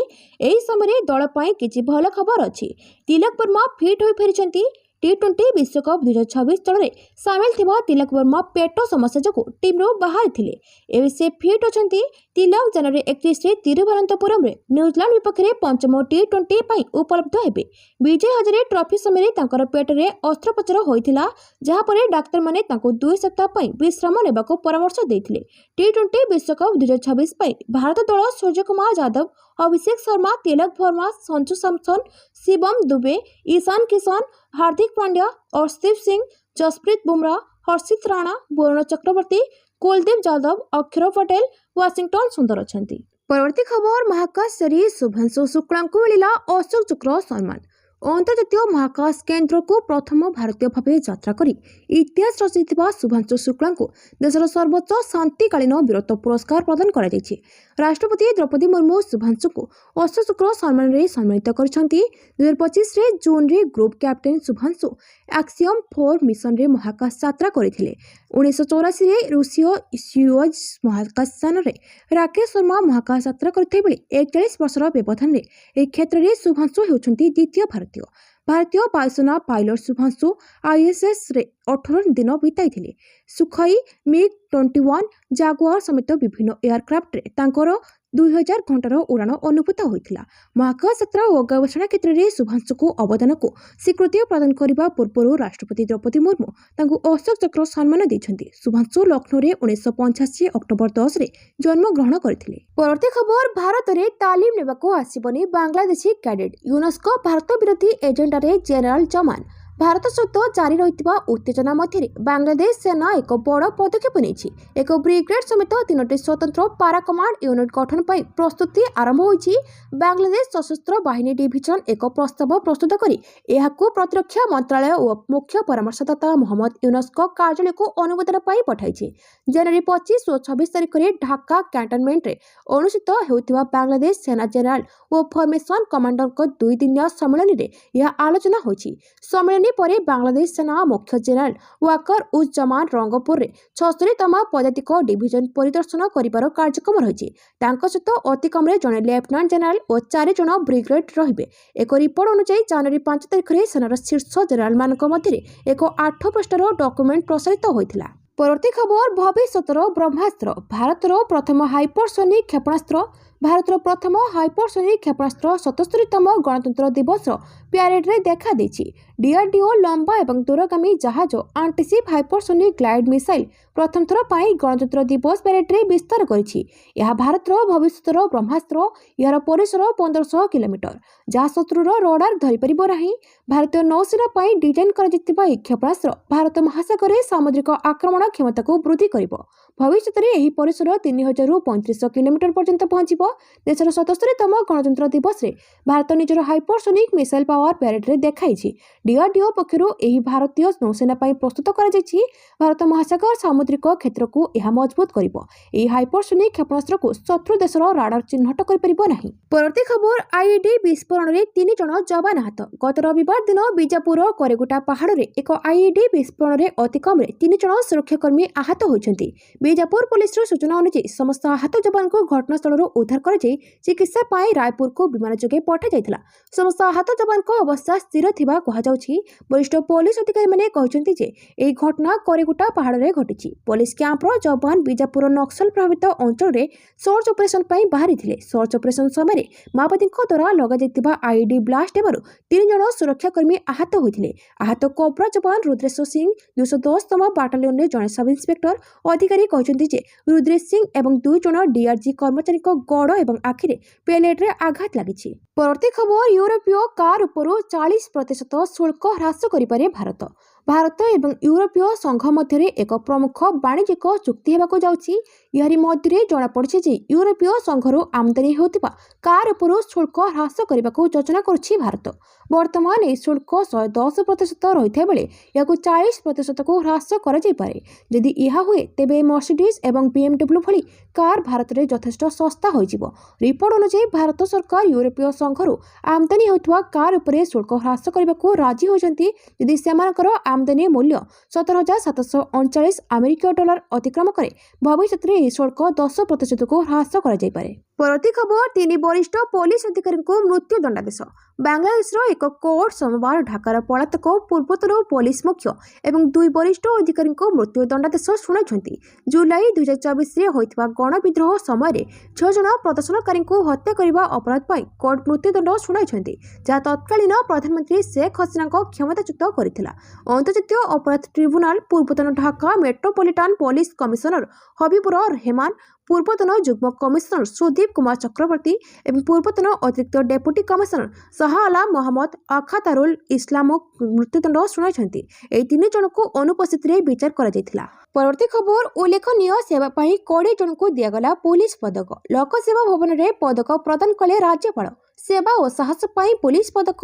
ଏହି ସମୟରେ ଦଳ ପାଇଁ କିଛି ଭଲ ଖବର ଅଛି। ତିଲକ ବର୍ମା ଫିଟ୍ ହୋଇ ଫେରିଛନ୍ତି। ଟି20 ବିଶ୍ୱକପ୍ 2026 ଦଳରେ ସାମିଲ ଥିବା ତିଲକ ବର୍ମା ପେଟ ସମସ୍ୟା ଯୋଗୁଁ ଟିମ୍ରୁ ବାହାରିଥିଲେ। ଏବେ ସେ ଫିଟ୍ ଅଛନ୍ତି। ତିଲକ ଜାନୁଆରୀ 31ରେ ତିରୁବନନ୍ତପୁରମରେ ନ୍ୟୁଜିଲାଣ୍ଡ ବିପକ୍ଷରେ ପଞ୍ଚମ ଟି20 ପାଇଁ ଉପଲବ୍ଧ ହେବେ। ବିଜୟ ହଜାରେ ଟ୍ରଫି ସମୟରେ ତାଙ୍କର ପେଟରେ ଅସ୍ତ୍ରୋପଚାର ହୋଇଥିଲା, ଯାହାପରେ ଡାକ୍ତରମାନେ ତାଙ୍କୁ 2 ସପ୍ତାହ ପାଇଁ ବିଶ୍ରାମ ନେବାକୁ ପରାମର୍ଶ ଦେଇଥିଲେ। ଟି20 ବିଶ୍ୱକପ୍ 2026 ପାଇଁ ଭାରତ ଦଳ ସୂର୍ଯ୍ୟକୁମାର ଯାଦବ, ଅଭିଷେକ ଶର୍ମା, ତିଲକ ବର୍ମା, ସଞ୍ଜୁ ସାମସନ, ଶିବମ ଦୁବେ, ईशान किशन, हार्दिक पांड्या, अर्शदीप सिंह, जसप्रीत बुमराह, हर्षित राणा, वरुण चक्रवर्ती, कुलदीप यादव, अक्षर पटेल, वाशिंगटन सुंदर अछंती। परवर्ती खबर महाकाशचारी शुभांशु शुक्लाଙ୍କୁ ମିଳିଲା ଅଶୋକ ଚକ୍ର ସମ୍ମାନ। ଅନ୍ତର୍ଜାତୀୟ ମହାକାଶ କେନ୍ଦ୍ରକୁ ପ୍ରଥମ ଭାରତୀୟ ଭାବେ ଯାତ୍ରା କରି ଇତିହାସ ରଚିଥିବା ଶୁଭାଂଶୁ ଶୁକ୍ଲାଙ୍କୁ ଦେଶର ସର୍ବୋଚ୍ଚ ଶାନ୍ତିକାଳୀନ ବୀରତ୍ୱ ପୁରସ୍କାର ପ୍ରଦାନ କରାଯାଇଛି। ରାଷ୍ଟ୍ରପତି ଦ୍ରୌପଦୀ ମୁର୍ମୁ ଶୁଭାଂଶୁଙ୍କୁ ଅଶୋକ ଚକ୍ର ସମ୍ମାନରେ ସମ୍ମାନିତ କରିଛନ୍ତି। 2025ରେ ଜୁନ୍ରେ ଗ୍ରୁପ୍ କ୍ୟାପ୍ଟେନ୍ ଶୁଭାଂଶୁ ଆକ୍ସିୟମ୍ 4 ମିଶନରେ ମହାକାଶ ଯାତ୍ରା କରିଥିଲେ। 1984ରେ ରୁଷୀୟ ସୋୟୁଜ ମହାକାଶଯାନରେ ରାକେଶ ଶର୍ମା ମହାକାଶ ଯାତ୍ରା କରିଥିବା ବେଳେ 41 ବର୍ଷର ବ୍ୟବଧାନରେ ଏହି କ୍ଷେତ୍ରରେ ଶୁଭାଂଶୁ ହେଉଛନ୍ତି ଦ୍ୱିତୀୟ ଭାରତୀୟ ବାୟୁସେନା ପାଇଲଟ। ଶୁଭାଂଶୁ ISSରେ 18 ଦିନ ବିତାଇଥିଲେ। ସୁଖୋଇ, MiG-21, ଜାଗୁଆର ସମେତ ବିଭିନ୍ନ ଏୟାରକ୍ରାଫ୍ଟରେ ତାଙ୍କର 2000 ଘଣ୍ଟାର ଉଡ଼ାଣ ଅନୁଭୂତ ହୋଇଥିଲା। ମହାକାଶ ଯାତ୍ରା ଓ ଗବେଷଣା କ୍ଷେତ୍ରରେ ଶୁଭାଂଶୁଙ୍କୁ ଅବଦାନକୁ ସ୍ୱୀକୃତି ପ୍ରଦାନ କରିବା ପୂର୍ବରୁ ରାଷ୍ଟ୍ରପତି ଦ୍ରୌପଦୀ ମୁର୍ମୁ ତାଙ୍କୁ ଅଶୋକ ଚକ୍ର ସମ୍ମାନ ଦେଇଛନ୍ତି। ଶୁଭାଂଶୁ ଲକ୍ଷ୍ନୌରେ 1985 ଅକ୍ଟୋବର 10ରେ ଜନ୍ମଗ୍ରହଣ କରିଥିଲେ। ପରବର୍ତ୍ତୀ ଖବର ଭାରତରେ ତାଲିମ ନେବାକୁ ଆସିବନି ବାଂଲାଦେଶୀ କ୍ୟାଡେଟ୍। ୟୁନେସ୍କୋ ଭାରତ ବିରୋଧୀ ଏଜେଣ୍ଡାରେ ଜେନେରାଲ ଜମାନ। ଭାରତ ସହିତ ଜାରି ରହିଥିବା ଉତ୍ତେଜନା ମଧ୍ୟରେ ବାଂଲାଦେଶ ସେନା ଏକ ବଡ଼ ପଦକ୍ଷେପ ନେଇଛି। ଏକ ବ୍ରିଗେଡ୍ ସମେତ 3ଟି ସ୍ୱତନ୍ତ୍ର ପାରା କମାଣ୍ଡ ୟୁନିଟ୍ ଗଠନ ପାଇଁ ପ୍ରସ୍ତୁତି ଆରମ୍ଭ ହୋଇଛି। ବାଂଲାଦେଶ ସଶସ୍ତ୍ର ବାହିନୀ ଡିଭିଜନ ଏକ ପ୍ରସ୍ତାବ ପ୍ରସ୍ତୁତ କରି ଏହାକୁ ପ୍ରତିରକ୍ଷା ମନ୍ତ୍ରଣାଳୟ ଓ ମୁଖ୍ୟ ପରାମର୍ଶଦାତା ମହମ୍ମଦ ୟୁନସ୍ଙ୍କ କାର୍ଯ୍ୟାଳୟକୁ ଅନୁମୋଦନ ପାଇଁ ପଠାଇଛି। ଜାନୁଆରୀ 25 ଓ 26 ତାରିଖରେ ଢାକା କ୍ୟାଣ୍ଟନମେଣ୍ଟରେ ଅନୁଷ୍ଠିତ ହେଉଥିବା ବାଂଲାଦେଶ ସେନା ଜେନେରାଲ ଓ ଫର୍ମେସନ କମାଣ୍ଡରଙ୍କ 2 ଦିନିଆ ସମ୍ମିଳନୀରେ ଏହା ଆଲୋଚନା ହୋଇଛି। ସମ୍ମିଳନୀ ପରେ ବାଂଲାଦେଶ ସେନା ମୁଖ୍ୟ ଜେନେରାଲ ୱାକର ଉଜ୍ ଜମାନ ରଙ୍ଗପୁରରେ 76ତମ ପଦାତିକ ଡିଭିଜନ ପରିଦର୍ଶନ କରିବାର କାର୍ଯ୍ୟକ୍ରମ ରହିଛି। ତାଙ୍କ ସହିତ ଅତି କମରେ ଜଣେ ଲେଫ୍ଟନାଣ୍ଟ ଜେନେରାଲ ଓ 4 ଜଣ ବ୍ରିଗେଡ୍ ରହିବେ। ଏକ ରିପୋର୍ଟ ଅନୁଯାୟୀ ଜାନୁଆରୀ 5 ତାରିଖରେ ସେନାର ଶୀର୍ଷ ଜେନେରାଲମାନଙ୍କ ମଧ୍ୟରେ ଏକ 8 ପୃଷ୍ଠାର ଡକୁମେଣ୍ଟ ପ୍ରସାରିତ ହୋଇଥିଲା। ପରବର୍ତ୍ତୀ ଖବର ଭବିଷ୍ୟତର ବ୍ରହ୍ମାସ୍ତ୍ର। ଭାରତର ପ୍ରଥମ ହାଇପରସୋନିକ କ୍ଷେପଣାସ୍ତ୍ର। ଭାରତର ପ୍ରଥମ ହାଇପରସୋନିକ କ୍ଷେପଣାସ୍ତ୍ର 77ତମ ଗଣତନ୍ତ୍ର ଦିବସର ପ୍ୟାରେଡ୍ରେ ଦେଖାଦେଇଛି। DRDO ଲମ୍ବା ଏବଂ ଦୂରଗାମୀ ଜାହାଜ ଆଣ୍ଟିସିପ୍ ହାଇପରସୋନିକ ଗ୍ଲାଇଡ୍ ମିସାଇଲ୍ ପ୍ରଥମ ଥର ପାଇଁ ଗଣତନ୍ତ୍ର ଦିବସ ପ୍ୟାରେଡ୍ରେ ବିସ୍ତାର କରିଛି। ଏହା ଭାରତର ଭବିଷ୍ୟତର ବ୍ରହ୍ମାସ୍ତ୍ର। ଏହାର ପରିସର 1500 କିଲୋମିଟର, ଯାହା ଶତ୍ରୁର ରଡାର ଧରିପାରିବ ନାହିଁ। ଭାରତୀୟ ନୌସେନା ପାଇଁ ଡିଜାଇନ୍ କରାଯାଇଥିବା ଏହି କ୍ଷେପଣାସ୍ତ୍ର ଭାରତ ମହାସାଗରରେ ସାମୁଦ୍ରିକ ଆକ୍ରମଣ କ୍ଷମତାକୁ ବୃଦ୍ଧି କରିବ। ଭବିଷ୍ୟତରେ ଏହି ପରିସର 3000ରୁ 3500 କିଲୋମିଟର ପର୍ଯ୍ୟନ୍ତ ପହଞ୍ଚିବ। ଦେଶର 77ତମ ଗଣତନ୍ତ୍ର ଦିବସରେ ଭାରତ ନିଜର ହାଇପରସୋନିକ ମିସାଇଲ୍ ପାୱାର ପ୍ୟାରେଡ୍ରେ ଦେଖାଇଛି। DRDO ପକ୍ଷରୁ ଏହି ଭାରତୀୟ ନୌସେନା ପାଇଁ ପ୍ରସ୍ତୁତ କରାଯାଇଛି। ଭାରତ ମହାସାଗର ସାମୁଦ୍ରିକ କ୍ଷେତ୍ରକୁ ଏହା ମଜବୁତ କରିବ। ଏହି ହାଇପରସୋନିକ କ୍ଷେପଣାସ୍ତ୍ରକୁ ଶତ୍ରୁ ଦେଶର ରାଡାର ଚିହ୍ନଟ କରିପାରିବ ନାହିଁ। ପରବର୍ତ୍ତୀ ଖବର IED ବିସ୍ଫୋରଣରେ 3 ଜଣ ଯବାନ ଆହତ। ଗତ ରବିବାର ଦିନ ବିଜାପୁର କରେଗୁଟା ପାହାଡ଼ରେ ଏକ IED ବିସ୍ଫୋରଣରେ ଅତି କମରେ 3 ଜଣ ସୁରକ୍ଷାକର୍ମୀ ଆହତ ହୋଇଛନ୍ତି। ବିଜାପୁର ପୁଲିସର ସୂଚନା ଅନୁଯାୟୀ ସମସ୍ତ ଆହତ ଯବାନଙ୍କୁ ଘଟଣାସ୍ଥଳରୁ ଉଦ୍ଧାର କରାଯାଇ ଚିକିତ୍ସା ପାଇଁ ରାୟପୁରକୁ ବିମାନ ଯୋଗେ ପଠାଯାଇଥିଲା। ସମସ୍ତ ଆହତ ଯବାନଙ୍କ ଅବସ୍ଥା ସ୍ଥିର ଥିବା କୁହାଯାଉଛି। ବରିଷ୍ଠ ପୋଲିସ ଅଧିକାରୀମାନେ କହିଛନ୍ତି ଯେ ଏହି ଘଟଣା କରେଗୁଟା ପାହାଡ଼ରେ ଘଟିଛି। ପୋଲିସ କ୍ୟାମ୍ପର ଯବାନ ବିଜାପୁର ନକ୍ସଲ ପ୍ରଭାବିତ ଅଞ୍ଚଳରେ ସର୍ଚ୍ଚ ଅପରେସନ ପାଇଁ ବାହାରିଥିଲେ। ସର୍ଚ୍ଚ ଅପରେସନ ସମୟରେ ମାଓବାଦୀଙ୍କ ଦ୍ୱାରା ଲଗାଯାଇଥିବା IED ବ୍ଲାଷ୍ଟ ହେବାରୁ 3 ଜଣ ସୁରକ୍ଷାକର୍ମୀ ଆହତ ହୋଇଥିଲେ। ଆହତ କୋବ୍ରା ଯବାନ ରୁଦ୍ରେଶ ସିଂ 210ତମ ବାଟାଲିୟନରେ ଜଣେ ସବ୍ ଇନ୍ସପେକ୍ଟର ଅଧିକାରୀ କହିଛନ୍ତି ଯେ ରୁଦ୍ରେଶ ସିଂ ଏବଂ 2 ଜଣ DRG କର୍ମଚାରୀଙ୍କ ଗୋଡ଼ ଏବଂ ଆଖିରେ ପେଲେଟ୍ରେ ଆଘାତ ଲାଗିଛି। ପରବର୍ତ୍ତୀ ଖବର, ୟୁରୋପୀୟ କାର୍ ଉପରୁ 40% ଶୁଳ୍କ ହ୍ରାସ କରିପାରେ ଭାରତ। ଭାରତ ଏବଂ ୟୁରୋପୀୟ ସଂଘ ମଧ୍ୟରେ ଏକ ପ୍ରମୁଖ ବାଣିଜ୍ୟିକ ଚୁକ୍ତି ହେବାକୁ ଯାଉଛି। ଏହାରି ମଧ୍ୟରେ ଜଣାପଡ଼ିଛି ଯେ ୟୁରୋପୀୟ ସଂଘରୁ ଆମଦାନୀ ହେଉଥିବା କାର୍ ଉପରୁ ଶୁଳ୍କ ହ୍ରାସ କରିବାକୁ ଯୋଜନା କରୁଛି ଭାରତ। ବର୍ତ୍ତମାନ ଏହି ଶୁଳ୍କ 110% ରହିଥିବା ବେଳେ ଏହାକୁ 40%କୁ ହ୍ରାସ କରାଯାଇପାରେ। ଯଦି ଏହା ହୁଏ ତେବେ ମର୍ସିଡିଜ୍ ଏବଂ BMW ଭଳି କାର୍ ଭାରତରେ ଯଥେଷ୍ଟ ଶସ୍ତା ହୋଇଯିବ। ରିପୋର୍ଟ ଅନୁଯାୟୀ ଭାରତ ସରକାର ୟୁରୋପୀୟ ସଂଘରୁ ଆମଦାନୀ ହେଉଥିବା କାର୍ ଉପରେ ଶୁଳ୍କ ହ୍ରାସ କରିବାକୁ ରାଜି ହୋଇଛନ୍ତି ଯଦି ସେମାନଙ୍କର ଆମଦାନୀ ମୂଲ୍ୟ 17,739 ଆମେରିକୀୟ ଡଲାର ଅତିକ୍ରମ କରେ। ଭବିଷ୍ୟତରେ ଏହି ଶୁଳ୍କ 10%କୁ ହ୍ରାସ କରାଯାଇପାରେ। ପରବର୍ତ୍ତୀ ଖବର, 3 ବରିଷ୍ଠ ପୋଲିସ ଅଧିକାରୀଙ୍କୁ ମୃତ୍ୟୁ ଦଣ୍ଡାଦେଶ। ବାଂଲାଦେଶର ଏକ କୋର୍ଟ ସୋମବାର ଢାକାର ପଳାତକ ପୂର୍ବତନ ପୋଲିସ ମୁଖ୍ୟ ଏବଂ 2 ବରିଷ୍ଠ ଅଧିକାରୀଙ୍କୁ ମୃତ୍ୟୁ ଦଣ୍ଡାଦେଶ ଶୁଣାଇଛନ୍ତି। ଜୁଲାଇ 2024ରେ ହୋଇଥିବା ଗଣବିଦ୍ରୋହ ସମୟରେ 6 ଜଣ ପ୍ରଦର୍ଶନକାରୀଙ୍କୁ ହତ୍ୟା କରିବା ଅପରାଧ ପାଇଁ କୋର୍ଟ ମୃତ୍ୟୁଦଣ୍ଡ ଶୁଣାଇଛନ୍ତି, ଯାହା ତତ୍କାଳୀନ ପ୍ରଧାନମନ୍ତ୍ରୀ ଶେଖ୍ ହସିନାଙ୍କ କ୍ଷମତାଚ୍ୟୁତ କରିଥିଲା। ଅନ୍ତର୍ଜାତୀୟ ଅପରାଧ ଟ୍ରିବ୍ୟୁନାଲ ପୂର୍ବତନ Dhaka metropolitan police commissioner Habibur Rahman, ପୂର୍ବତନ ଯୁଗ୍ମ କମିଶନର ସୁଦୀପ କୁମାର ଚକ୍ରବର୍ତ୍ତୀ ଏବଂ ପୂର୍ବତନ ଅତିରିକ୍ତ ଡେପୁଟି କମିଶନର ଶାହ ଆଲାମ ମହମ୍ମଦ ଅଖାତାରୁଲ ଇସଲାମକୁ ମୃତ୍ୟୁଦଣ୍ଡ ଶୁଣାଇଛନ୍ତି। ଏହି 3 ଜଣଙ୍କୁ ଅନୁପସ୍ଥିତିରେ ବିଚାର କରାଯାଇଥିଲା। ପରବର୍ତ୍ତୀ ଖବର, ଉଲ୍ଲେଖନୀୟ ସେବା ପାଇଁ 20 ଜଣଙ୍କୁ ଦିଆଗଲା ପୁଲିସ ପଦକ। ଲୋକସେବା ଭବନରେ ପଦକ ପ୍ରଦାନ କଲେ ରାଜ୍ୟପାଳ। ସେବା ଓ ସାହସ ପାଇଁ ପୁଲିସ ପଦକ।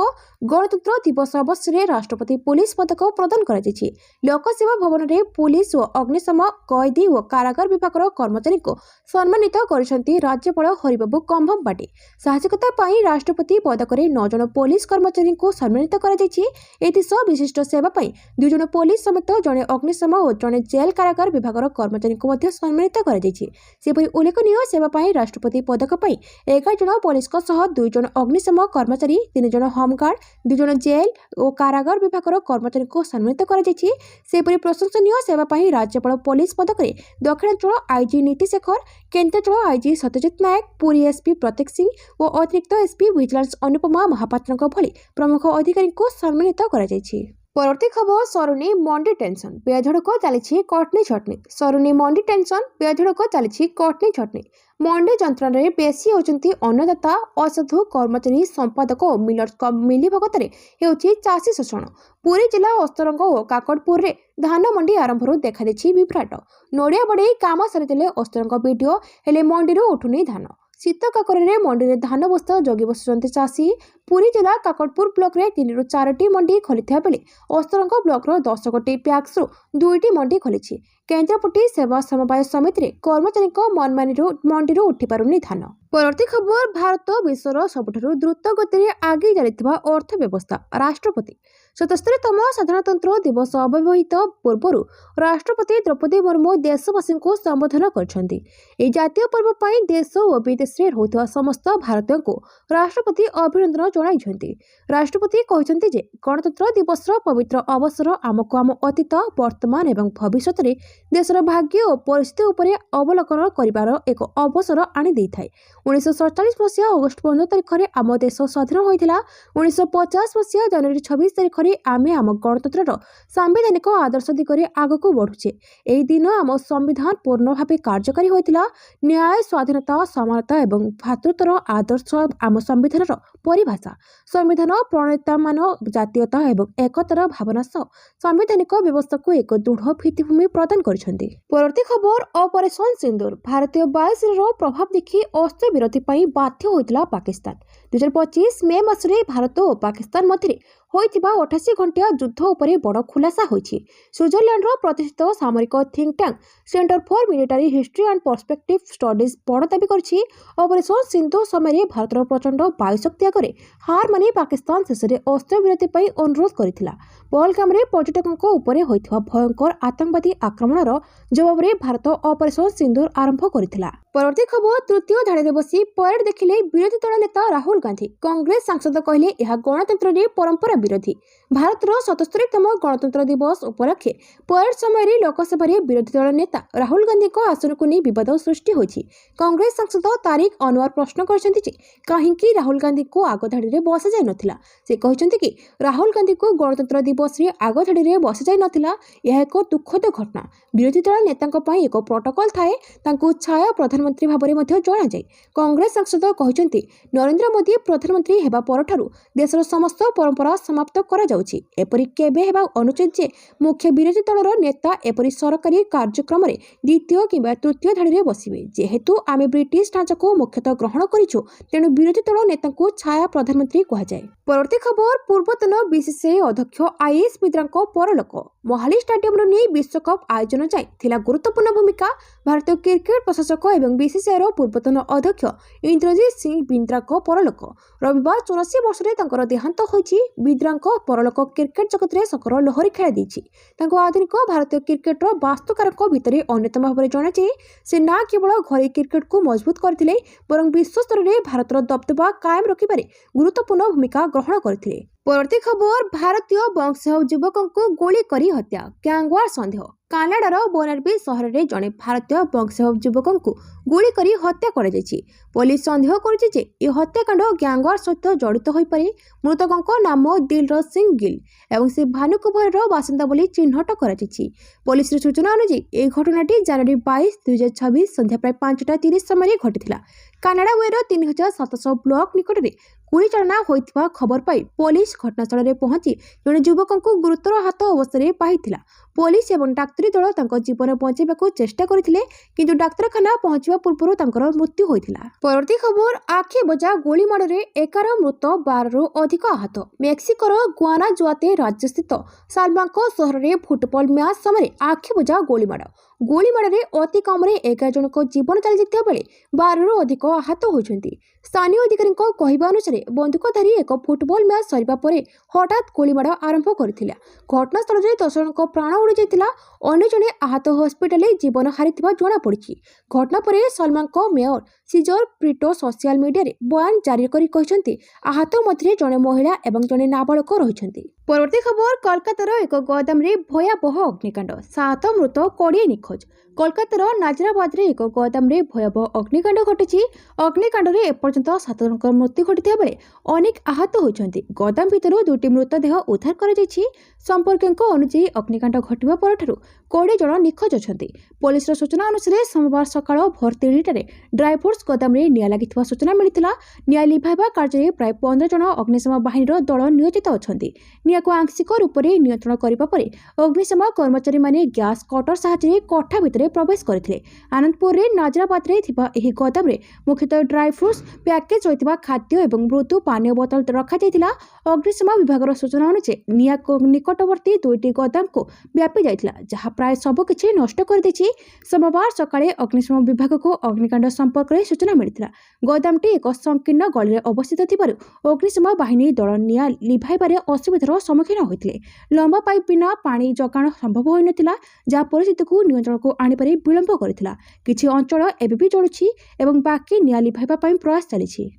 ଗଣତନ୍ତ୍ର ଦିବସ ଅବସରରେ ରାଷ୍ଟ୍ରପତି ପୁଲିସ ପଦକ ପ୍ରଦାନ କରାଯାଇଛି। ଲୋକସେବା ଭବନରେ ପୁଲିସ ଓ ଅଗ୍ନିଶମ, କଏଦୀ ଓ କାରାଗାର ବିଭାଗର କର୍ମଚାରୀଙ୍କୁ ସମ୍ମାନିତ କରିଛନ୍ତି ରାଜ୍ୟପାଳ ହରିବାବୁ କମ୍ଭମପାଟି। ସାହସିକତା ପାଇଁ ରାଷ୍ଟ୍ରପତି ପଦକରେ 9 ଜଣ ପୁଲିସ କର୍ମଚାରୀଙ୍କୁ ସମ୍ମାନିତ କରାଯାଇଛି। ଏଥିସହ ବିଶିଷ୍ଟ ସେବା ପାଇଁ 2 ଜଣ ପୁଲିସ ସମେତ ଜଣେ ଅଗ୍ନିଶମ ଓ ଜଣେ ଜେଲ୍ କାରାଗାର ବିଭାଗର କର୍ମଚାରୀଙ୍କୁ ମଧ୍ୟ ସମ୍ମାନିତ କରାଯାଇଛି। ସେପରି ଉଲ୍ଲେଖନୀୟ ସେବା ପାଇଁ ରାଷ୍ଟ୍ରପତି ପଦକ ପାଇଁ 11 ଜଣ ପୁଲିସଙ୍କ ସହ 2 ଜଣ ଅଗ୍ନିଶମ କର୍ମଚାରୀ, 3 ଜଣ ହୋମଗାର୍ଡ, 2 ଜଣ ଜେଲ୍ ଓ କାରାଗାର ବିଭାଗର କର୍ମଚାରୀଙ୍କୁ ସମ୍ମାନିତ କରାଯାଇଛି। ସେପରି ପ୍ରଶଂସନୀୟ ସେବା ପାଇଁ ରାଜ୍ୟପାଳ ପୁଲିସ ପଦକରେ ଦକ୍ଷିଣାଞ୍ଚଳ ଆଇଜି ନୀତି ଶେଖର, କେନ୍ଦ୍ରାଞ୍ଚଳ ଆଇଜି ସତ୍ୟଜିତ ନାୟକ, ପୁରୀ ଏସ୍ପି ପ୍ରତୀକ ସିଂ ଓ ଅତିରିକ୍ତ ଏସ୍ପି ଭିଜିଲାନ୍ସ ଅନୁପମା ମହାପାତ୍ରଙ୍କ ଭଳି ପ୍ରମୁଖ ଅଧିକାରୀଙ୍କୁ ସମ୍ମାନିତ କରାଯାଇଛି। ପରବର୍ତ୍ତୀ ଖବର, ସରୁନି ମଣ୍ଡି ଟେନସନ, ବେଝଡ଼କ ଚାଲିଛି କଟନୀ ଛଟନୀ। ସରୁନି ମଣ୍ଡି ଟେନସନ, ବେଝଡ଼କ ଚାଲିଛି କଟନୀ ଛଟନୀ। ମଣ୍ଡି ଯନ୍ତ୍ରଣାରେ ବେଶୀ ହେଉଛନ୍ତି ଅନ୍ନଦାତା, ଅସାଧୁ କର୍ମଚାରୀ, ସମ୍ପାଦକ ଓ ମିଲର୍ସଙ୍କ ମିଲିଭଗତରେ ହେଉଛି ଚାଷୀ ଶୋଷଣ। ପୁରୀ ଜିଲ୍ଲା ଅସ୍ତରଙ୍ଗ ଓ କାକଟପୁରରେ ଧାନ ମଣ୍ଡି ଆରମ୍ଭରୁ ଦେଖାଦେଇଛି ବିଭ୍ରାଟ। ନଡ଼ିଆ ବଢ଼େଇ କାମ ସାରିଦେଲେ ଅସ୍ତରଙ୍ଗ ବିଡିଓ, ହେଲେ ମଣ୍ଡିରୁ ଉଠୁନି ଧାନ। ଶୀତ କାକରରେ ମଣ୍ଡିରେ ଧାନ ବସ୍ତା ଜଗି ବସୁଛନ୍ତି ଚାଷୀ। ପୁରୀ ଜିଲ୍ଲା କାକଟପୁର ବ୍ଲକରେ 3ରୁ 4ଟି ମଣ୍ଡି ଖୋଲିଥିବା ବେଳେ ଅସ୍ତରଙ୍ଗ ବ୍ଲକର 10 ଗୋଟି ପ୍ୟାକ୍ସରୁ 2ଟି ମଣ୍ଡି ଖୋଲିଛି। କେନ୍ଦ୍ରାପଟି ସେବା ସମବାୟ ସମିତିରେ କର୍ମଚାରୀଙ୍କ ମନମାନିରୁ ମଣ୍ଡିରୁ ଉଠିପାରୁନି ଧାନ। ପରବର୍ତ୍ତୀ ଖବର, ଭାରତ ବିଶ୍ୱର ସବୁଠାରୁ ଦ୍ରୁତ ଗତିରେ ଆଗେଇ ଚାଲିଥିବା ଅର୍ଥ ବ୍ୟବସ୍ଥା। ରାଷ୍ଟ୍ରପତି 77ତମ ସାଧାରଣତନ୍ତ୍ର ଦିବସ ଅବ୍ୟବହିତ ପୂର୍ବରୁ ରାଷ୍ଟ୍ରପତି ଦ୍ରୌପଦୀ ମୁର୍ମୁ ଦେଶବାସୀଙ୍କୁ ସମ୍ବୋଧନ କରିଛନ୍ତି। ଏହି ଜାତୀୟ ପର୍ବ ପାଇଁ ଦେଶ ଓ ବିଦେଶରେ ରହୁଥିବା ସମସ୍ତ ଭାରତୀୟଙ୍କୁ ରାଷ୍ଟ୍ରପତି ଅଭିନନ୍ଦନ ଜଣାଇଛନ୍ତି। ରାଷ୍ଟ୍ରପତି କହିଛନ୍ତି ଯେ ଗଣତନ୍ତ୍ର ଦିବସର ପବିତ୍ର ଅବସର ଆମକୁ ଆମ ଅତୀତ, ବର୍ତ୍ତମାନ ଏବଂ ଭବିଷ୍ୟତରେ ଦେଶର ଭାଗ୍ୟ ଓ ପରିସ୍ଥିତି ଉପରେ ଅବଲୋକନ କରିବାର ଏକ ଅବସର ଆଣିଦେଇଥାଏ। 1947 ମସିହା ଅଗଷ୍ଟ 15 ତାରିଖରେ ଆମ ଦେଶ ସ୍ୱାଧୀନ ହୋଇଥିଲା। 1950 ମସିହା ଜାନୁଆରୀ 26 ତାରିଖରେ ଆମେ ଆମ ଗଣତନ୍ତ୍ରର ସାମ୍ବିଧାନିକ ଆଦର୍ଶ ଦିଗରେ ଆଗକୁ ବଢୁଛେ। ଏହି ଦିନ ଆମ ସମ୍ବିଧାନ ପୂର୍ଣ୍ଣ ଭାବେ କାର୍ଯ୍ୟକାରୀ ହୋଇଥିଲା। ନ୍ୟାୟ, ସ୍ୱାଧୀନତା, ସମାନତା ଏବଂ ଭ୍ରାତୃତ୍ୱର ଆଦର୍ଶ ଆମ ସମ୍ବିଧାନର ପରିଭାଷା। ସମ୍ବିଧାନ ପ୍ରଣେତାମାନ ଜାତୀୟତା ଏବଂ ଏକତାର ଭାବନା ସହ ସାମ୍ବିଧାନିକ ବ୍ୟବସ୍ଥାକୁ ଏକ ଦୃଢ଼ ଭିତ୍ତିଭୂମି ପ୍ରଦାନ କରିଛନ୍ତି। ପରବର୍ତ୍ତୀ ଖବର, ଅପରେସନ ସିନ୍ଦୁର, ଭାରତୀୟ ବାୟୁସେନାର ପ୍ରଭାବ ଦେଖି ଅସ୍ତ୍ରବିରତି ପାଇଁ ବାଧ୍ୟ ହୋଇଥିଲା ପାକିସ୍ତାନ। 2025 ମେ ମାସରେ ଭାରତ ଓ ପାକିସ୍ତାନ ମଧ୍ୟରେ ହୋଇଥିବା 88 ଘଣ୍ଟିଆ ଯୁଦ୍ଧ ଉପରେ ବଡ଼ ଖୁଲାସା ହୋଇଛି। ସୁଇଜରଲ୍ୟାଣ୍ଡର ପ୍ରତିଷ୍ଠିତ ସାମରିକ think tank centre for military history and perspective studies ବଡ଼ ଦାବି କରିଛି। ଅପରେସନ ସିନ୍ଦୁର ସମୟରେ ଭାରତର ପ୍ରଚଣ୍ଡ ବାୟୁଶକ୍ତି ଆଗରେ ହାର ମାନି ପାକିସ୍ତାନ ଶେଷରେ ଅସ୍ତ୍ରବିରତି ପାଇଁ ଅନୁରୋଧ କରିଥିଲା। ପହଲଗାମରେ ପର୍ଯ୍ୟଟକଙ୍କ ଉପରେ ହୋଇଥିବା ଭୟଙ୍କର ଆତଙ୍କବାଦୀ ଆକ୍ରମଣର ଜବାବରେ ଭାରତ ଅପରେସନ ସିନ୍ଦୁର ଆରମ୍ଭ କରିଥିଲା। ପରବର୍ତ୍ତୀ ଖବର, ତୃତୀୟ ଧାଡ଼ିରେ ବସି ପରେଡ୍ ଦେଖିଲେ ବିରୋଧୀ ଦଳ ନେତା ରାହୁଲ ଗାନ୍ଧୀ। କଂଗ୍ରେସ ସାଂସଦ କହିଲେ ଏହା ଗଣତନ୍ତ୍ରରେ ପରମ୍ପରା ବିରୋଧୀ। ଭାରତର 77ତମ ଗଣତନ୍ତ୍ର ଦିବସ ଉପଲକ୍ଷେ ପରେଡ୍ ସମୟରେ ଲୋକସଭାରେ ବିରୋଧୀ ଦଳ ନେତା ରାହୁଲ ଗାନ୍ଧୀଙ୍କ ଆସନକୁ ନେଇ ବିବାଦ ସୃଷ୍ଟି ହୋଇଛି। କଂଗ୍ରେସ ସାଂସଦ ତାରିକ ଅନୱାର ପ୍ରଶ୍ନ କରିଛନ୍ତି ଯେ କାହିଁକି ରାହୁଲ ଗାନ୍ଧୀଙ୍କୁ ଆଗ ଧାଡ଼ିରେ ବସାଯାଇ ନଥିଲା। ସେ କହିଛନ୍ତି କି ରାହୁଲ ଗାନ୍ଧୀଙ୍କୁ ଗଣତନ୍ତ୍ର ଦିବସରେ ଆଗ ଧାଡ଼ିରେ ବସାଯାଇ ନଥିଲା। ଏହା ଏକ ଦୁଃଖଦ ଘଟଣା। ବିରୋଧୀ ଦଳ ନେତାଙ୍କ ପାଇଁ ଏକ ପ୍ରୋଟୋକଲ ଥାଏ, ତାଙ୍କୁ ଛାୟା ପ୍ରଧାନମନ୍ତ୍ରୀ ଭାବରେ ମଧ୍ୟ ଜଣାଯାଏ। କଂଗ୍ରେସ ସାଂସଦ କହିଛନ୍ତି ନରେନ୍ଦ୍ର ମୋଦି ପ୍ରଧାନମନ୍ତ୍ରୀ ହେବା ପରଠାରୁ ଦେଶର ସମସ୍ତ ପରମ୍ପରା ସମାପ୍ତ କରାଯାଉଛି। ଏପରି କେବେ ହେବା ଅନୁଚିତ ଯେ ମୁଖ୍ୟ ବିରୋଧୀ ଦଳର ନେତା ଏପରି ସରକାରୀ କାର୍ଯ୍ୟକ୍ରମରେ ଦ୍ୱିତୀୟ କିମ୍ବା ତୃତୀୟ ଧାଡ଼ିରେ ବସିବେ। ଯେହେତୁ ଆମେ ବ୍ରିଟିଶ ଢାଞ୍ଚାକୁ ମୁଖ୍ୟତଃ ଗ୍ରହଣ କରିଛୁ, ତେଣୁ ବିରୋଧୀ ଦଳ ନେତାଙ୍କୁ ଛାୟା ପ୍ରଧାନମନ୍ତ୍ରୀ କୁହାଯାଏ। ପରବର୍ତ୍ତୀ ଖବର, ପୂର୍ବତନ ବିସିସିଆଇ ଅଧ୍ୟକ୍ଷ ଆଇଏସ୍ ବିନ୍ଦ୍ରାଙ୍କ ପରଲୋକ। ମୋହାଲି ଷ୍ଟାଡିୟମରୁ ନେଇ ବିଶ୍ୱକପ୍ ଆୟୋଜନ ଯାଏଁ ଥିଲା ଗୁରୁତ୍ୱପୂର୍ଣ୍ଣ ଭୂମିକା। ଭାରତୀୟ କ୍ରିକେଟ ପ୍ରଶାସକ ଏବଂ ବିସିସିଆଇର ପୂର୍ବତନ ଅଧ୍ୟକ୍ଷ ଇନ୍ଦ୍ରଜିତ ସିଂ ବିନ୍ଦ୍ରାଙ୍କ ପରଲୋକ। ରବିବାର 84 ବର୍ଷରେ ତାଙ୍କର ଦେହାନ୍ତ ହୋଇଛି। ବିନ୍ଦ୍ରାଙ୍କ ପରଲୋକ କ୍ରିକେଟ ଜଗତରେ ଶୋକର ଲହରୀ ଖେଳାଇ ଦେଇଛି। ତାଙ୍କୁ ଆଧୁନିକ ଭାରତୀୟ କ୍ରିକେଟର ବାସ୍ତୁକାରଙ୍କ ଭିତରେ ଅନ୍ୟତମ ଭାବରେ ଜଣାଯାଏ। ସେ ନା କେବଳ ଘରୋଇ କ୍ରିକେଟକୁ ମଜବୁତ କରିଥିଲେ, ବରଂ ବିଶ୍ୱସ୍ତରରେ ଭାରତର ଦବଦବା କାଏମ ରଖିବାରେ ଗୁରୁତ୍ୱପୂର୍ଣ୍ଣ ଭୂମିକା ଗ୍ରହଣ କରିଥିଲେ। ପରବର୍ତ୍ତୀ ଖବର, ଭାରତୀୟ ବଂଶୋଦ୍ଭୂତ ଯୁବକଙ୍କୁ ଗୁଳି କରି ହତ୍ୟା, ଗ୍ୟାଙ୍ଗୱାର ସନ୍ଦେହ। କାନାଡାର ବର୍ନାବି ସହରରେ ଜଣେ ଭାରତୀୟ ବଂଶୋଦ୍ଭୂତ ଯୁବକଙ୍କୁ ଗୁଳି କରି ହତ୍ୟା କରାଯାଇଛି। ପୋଲିସ ସନ୍ଦେହ କରୁଛି ଯେ ଏହି ହତ୍ୟାକାଣ୍ଡ ଗ୍ୟାଙ୍ଗୱାର ସହିତ ଜଡ଼ିତ ହୋଇପାରେ। ମୃତକଙ୍କ ନାମ ଦିଲରଜ ସିଂ ଗିଲ୍ ଏବଂ ସେ ଭାନୁକୁଭରର ବାସିନ୍ଦା ବୋଲି ଚିହ୍ନଟ କରାଯାଇଛି। ପୋଲିସର ସୂଚନା ଅନୁଯାୟୀ ଏହି ଘଟଣାଟି ଜାନୁଆରୀ 22, 2026 ସନ୍ଧ୍ୟା ପ୍ରାୟ 5:30 ସମୟରେ ଘଟିଥିଲା। କାନାଡା ୱେର 3700 ବ୍ଲକ ନିକଟରେ ଗୁଳିଚାଳନା ହୋଇଥିବା ଖବର ପାଇ ପୋଲିସ ଘଟଣାସ୍ଥଳରେ ପହଞ୍ଚି ଜଣେ ଯୁବକଙ୍କୁ ଗୁରୁତର ଆହତ ଅବସ୍ଥାରେ ପାଇଥିଲା। ପୋଲିସ ଏବଂ ଡାକ୍ତରୀ ଦଳ ତାଙ୍କ ଜୀବନ ବଞ୍ଚାଇବାକୁ ଚେଷ୍ଟା କରିଥିଲେ, କିନ୍ତୁ ଡାକ୍ତରଖାନା ପହଞ୍ଚିବା ପୂର୍ବରୁ ତାଙ୍କର ମୃତ୍ୟୁ ହୋଇଥିଲା। ପରବର୍ତ୍ତୀ ଖବର, ଆଖିବୁଜା ଗୁଳିମାଡ଼ରେ 11 ମୃତ, 12ରୁ ଅଧିକ ଆହତ। ମେକ୍ସିକୋର ଗୁଆନାଜୁଆତେ ରାଜ୍ୟସ୍ଥିତ ସାଲମାଙ୍କୋ ସହରରେ ଫୁଟବଲ ମ୍ୟାଚ୍ ସମୟରେ ଆଖିବୁଜା ଗୁଳିମାଡ଼। ଗୁଳିମାଡ଼ରେ ଅତି କମରେ 11 ଜଣଙ୍କ ଜୀବନ ଚାଲିଯାଇଥିବା ବେଳେ 12ରୁ ଅଧିକ ଆହତ ହୋଇଛନ୍ତି। ସ୍ଥାନୀୟ ଅଧିକାରୀଙ୍କ କହିବା ଅନୁସାରେ ବନ୍ଧୁକଧାରୀ ଏକ ଫୁଟବଲ ମ୍ୟାଚ୍ ସରିବା ପରେ ହଠାତ୍ ଗୁଳିମାଡ଼ ଆରମ୍ଭ କରିଥିଲା। ଘଟଣାସ୍ଥଳରେ 10 ଜଣଙ୍କ ପ୍ରାଣ ଉଡ଼ିଯାଇଥିଲା। ଅନ୍ୟ ଜଣେ ଆହତ ହସ୍ପିଟାଲରେ ଜୀବନ ହାରିଥିବା ଜଣାପଡ଼ିଛି। ଘଟଣା ପରେ ସଲମାଙ୍କ ମେୟର ସିଜର ପ୍ରିଟୋ ସୋସିଆଲ ମିଡିଆରେ ବୟାନ ଜାରି କରି କହିଛନ୍ତି ଆହତ ମଧ୍ୟରେ ଜଣେ ମହିଳା ଏବଂ ଜଣେ ନାବାଳକ ରହିଛନ୍ତି। ପରବର୍ତ୍ତୀ ଖବର, କୋଲକାତାର ଏକ ଗୋଦାମରେ ଭୟାବହ ଅଗ୍ନିକାଣ୍ଡ, 7 ମୃତ, 20 ନିଖୋଜ। କୋଲକାତାର ନାଜିରାବାଦରେ ଏକ ଗୋଦାମରେ ଭୟାବହ ଅଗ୍ନିକାଣ୍ଡ ଘଟିଛି। ଅଗ୍ନିକାଣ୍ଡରେ ଏପର୍ଯ୍ୟନ୍ତ 7 ଜଣଙ୍କ ମୃତ୍ୟୁ ଘଟିଥିବା ବେଳେ ଅନେକ ଆହତ ହୋଇଛନ୍ତି। ଗୋଦାମ ଭିତରୁ 2ଟି ମୃତଦେହ ଉଦ୍ଧାର କରାଯାଇଛି। ସମ୍ପର୍କୀୟଙ୍କ ଅନୁଯାୟୀ ଅଗ୍ନିକାଣ୍ଡ ଘଟିବା ପରଠାରୁ 20 ଜଣ ନିଖୋଜ ଅଛନ୍ତି। ପୋଲିସର ସୂଚନା ଅନୁସାରେ ସୋମବାର ସକାଳ ଭୋର 3ଟାରେ ଡ୍ରାଇଫ୍ରୁଟ୍ସ ଗୋଦାମରେ ନିଆଁ ଲାଗିଥିବା ସୂଚନା ମିଳିଥିଲା। ନିଆଁ ଲିଭାଇବା କାର୍ଯ୍ୟରେ ପ୍ରାୟ 15 ଜଣ ଅଗ୍ନିଶମ ବାହିନୀର ଦଳ ନିୟୋଜିତ ଅଛନ୍ତି। ନିଆଁକୁ ଆଂଶିକ ରୂପରେ ନିୟନ୍ତ୍ରଣ କରିବା ପରେ ଅଗ୍ନିଶମ କର୍ମଚାରୀମାନେ ଗ୍ୟାସ୍ କଟର ସାହାଯ୍ୟରେ କୋଠା ଭିତରେ ପ୍ରବେଶ କରିଥିଲେ। ଆନନ୍ଦପୁରରେ ନାଜିରାବାଦରେ ଥିବା ଏହି ଗୋଦାମରେ ମୁଖ୍ୟତଃ ଡ୍ରାଇଫ୍ରୁଟ୍ସ ପ୍ୟାକେଜ ରହିଥିବା ଖାଦ୍ୟ ଏବଂ ମୃଦୁ ପାନୀୟ ବୋତଲ ରଖାଯାଇଥିଲା। ଅଗ୍ନିଶମ ବିଭାଗର ସୂଚନା ଅନୁଯାୟୀ ନିଆଁ ନିକଟବର୍ତ୍ତୀ 2ଟି ଗୋଦାମକୁ ବ୍ୟାପି ଯାଇଥିଲା, ଯାହା ପ୍ରାୟ ସବୁକିଛି ନଷ୍ଟ କରିଦେଇଛି। ସୋମବାର ସକାଳେ ଅଗ୍ନିଶମ ବିଭାଗକୁ ଅଗ୍ନିକାଣ୍ଡ ସମ୍ପର୍କରେ ସୂଚନା ମିଳିଥିଲା। ଗୋଦାମଟି ଏକ ସଂକୀର୍ଣ୍ଣ ଗଳିରେ ଅବସ୍ଥିତ ଥିବାରୁ ଅଗ୍ନିଶମ ବାହିନୀ ଦଳ ନିଆଁ ଲିଭାଇବାରେ ଅସୁବିଧାର ସମ୍ମୁଖୀନ ହୋଇଥିଲେ। ଲମ୍ବା ପାଇପ୍ ବିନା ପାଣି ଯୋଗାଣ ସମ୍ଭବ ହୋଇନଥିଲା, ଯାହା ପରିସ୍ଥିତିକୁ ନିୟନ୍ତ୍ରଣକୁ ଆଣିବାରେ ବିଳମ୍ବ କରିଥିଲା। କିଛି ଅଞ୍ଚଳ ଏବେ ବି ଜଳୁଛି ଏବଂ ବାକି ନିଆଁ ଲିଭାଇବା ପାଇଁ ପ୍ରୟାସ ଚାଲିଛି।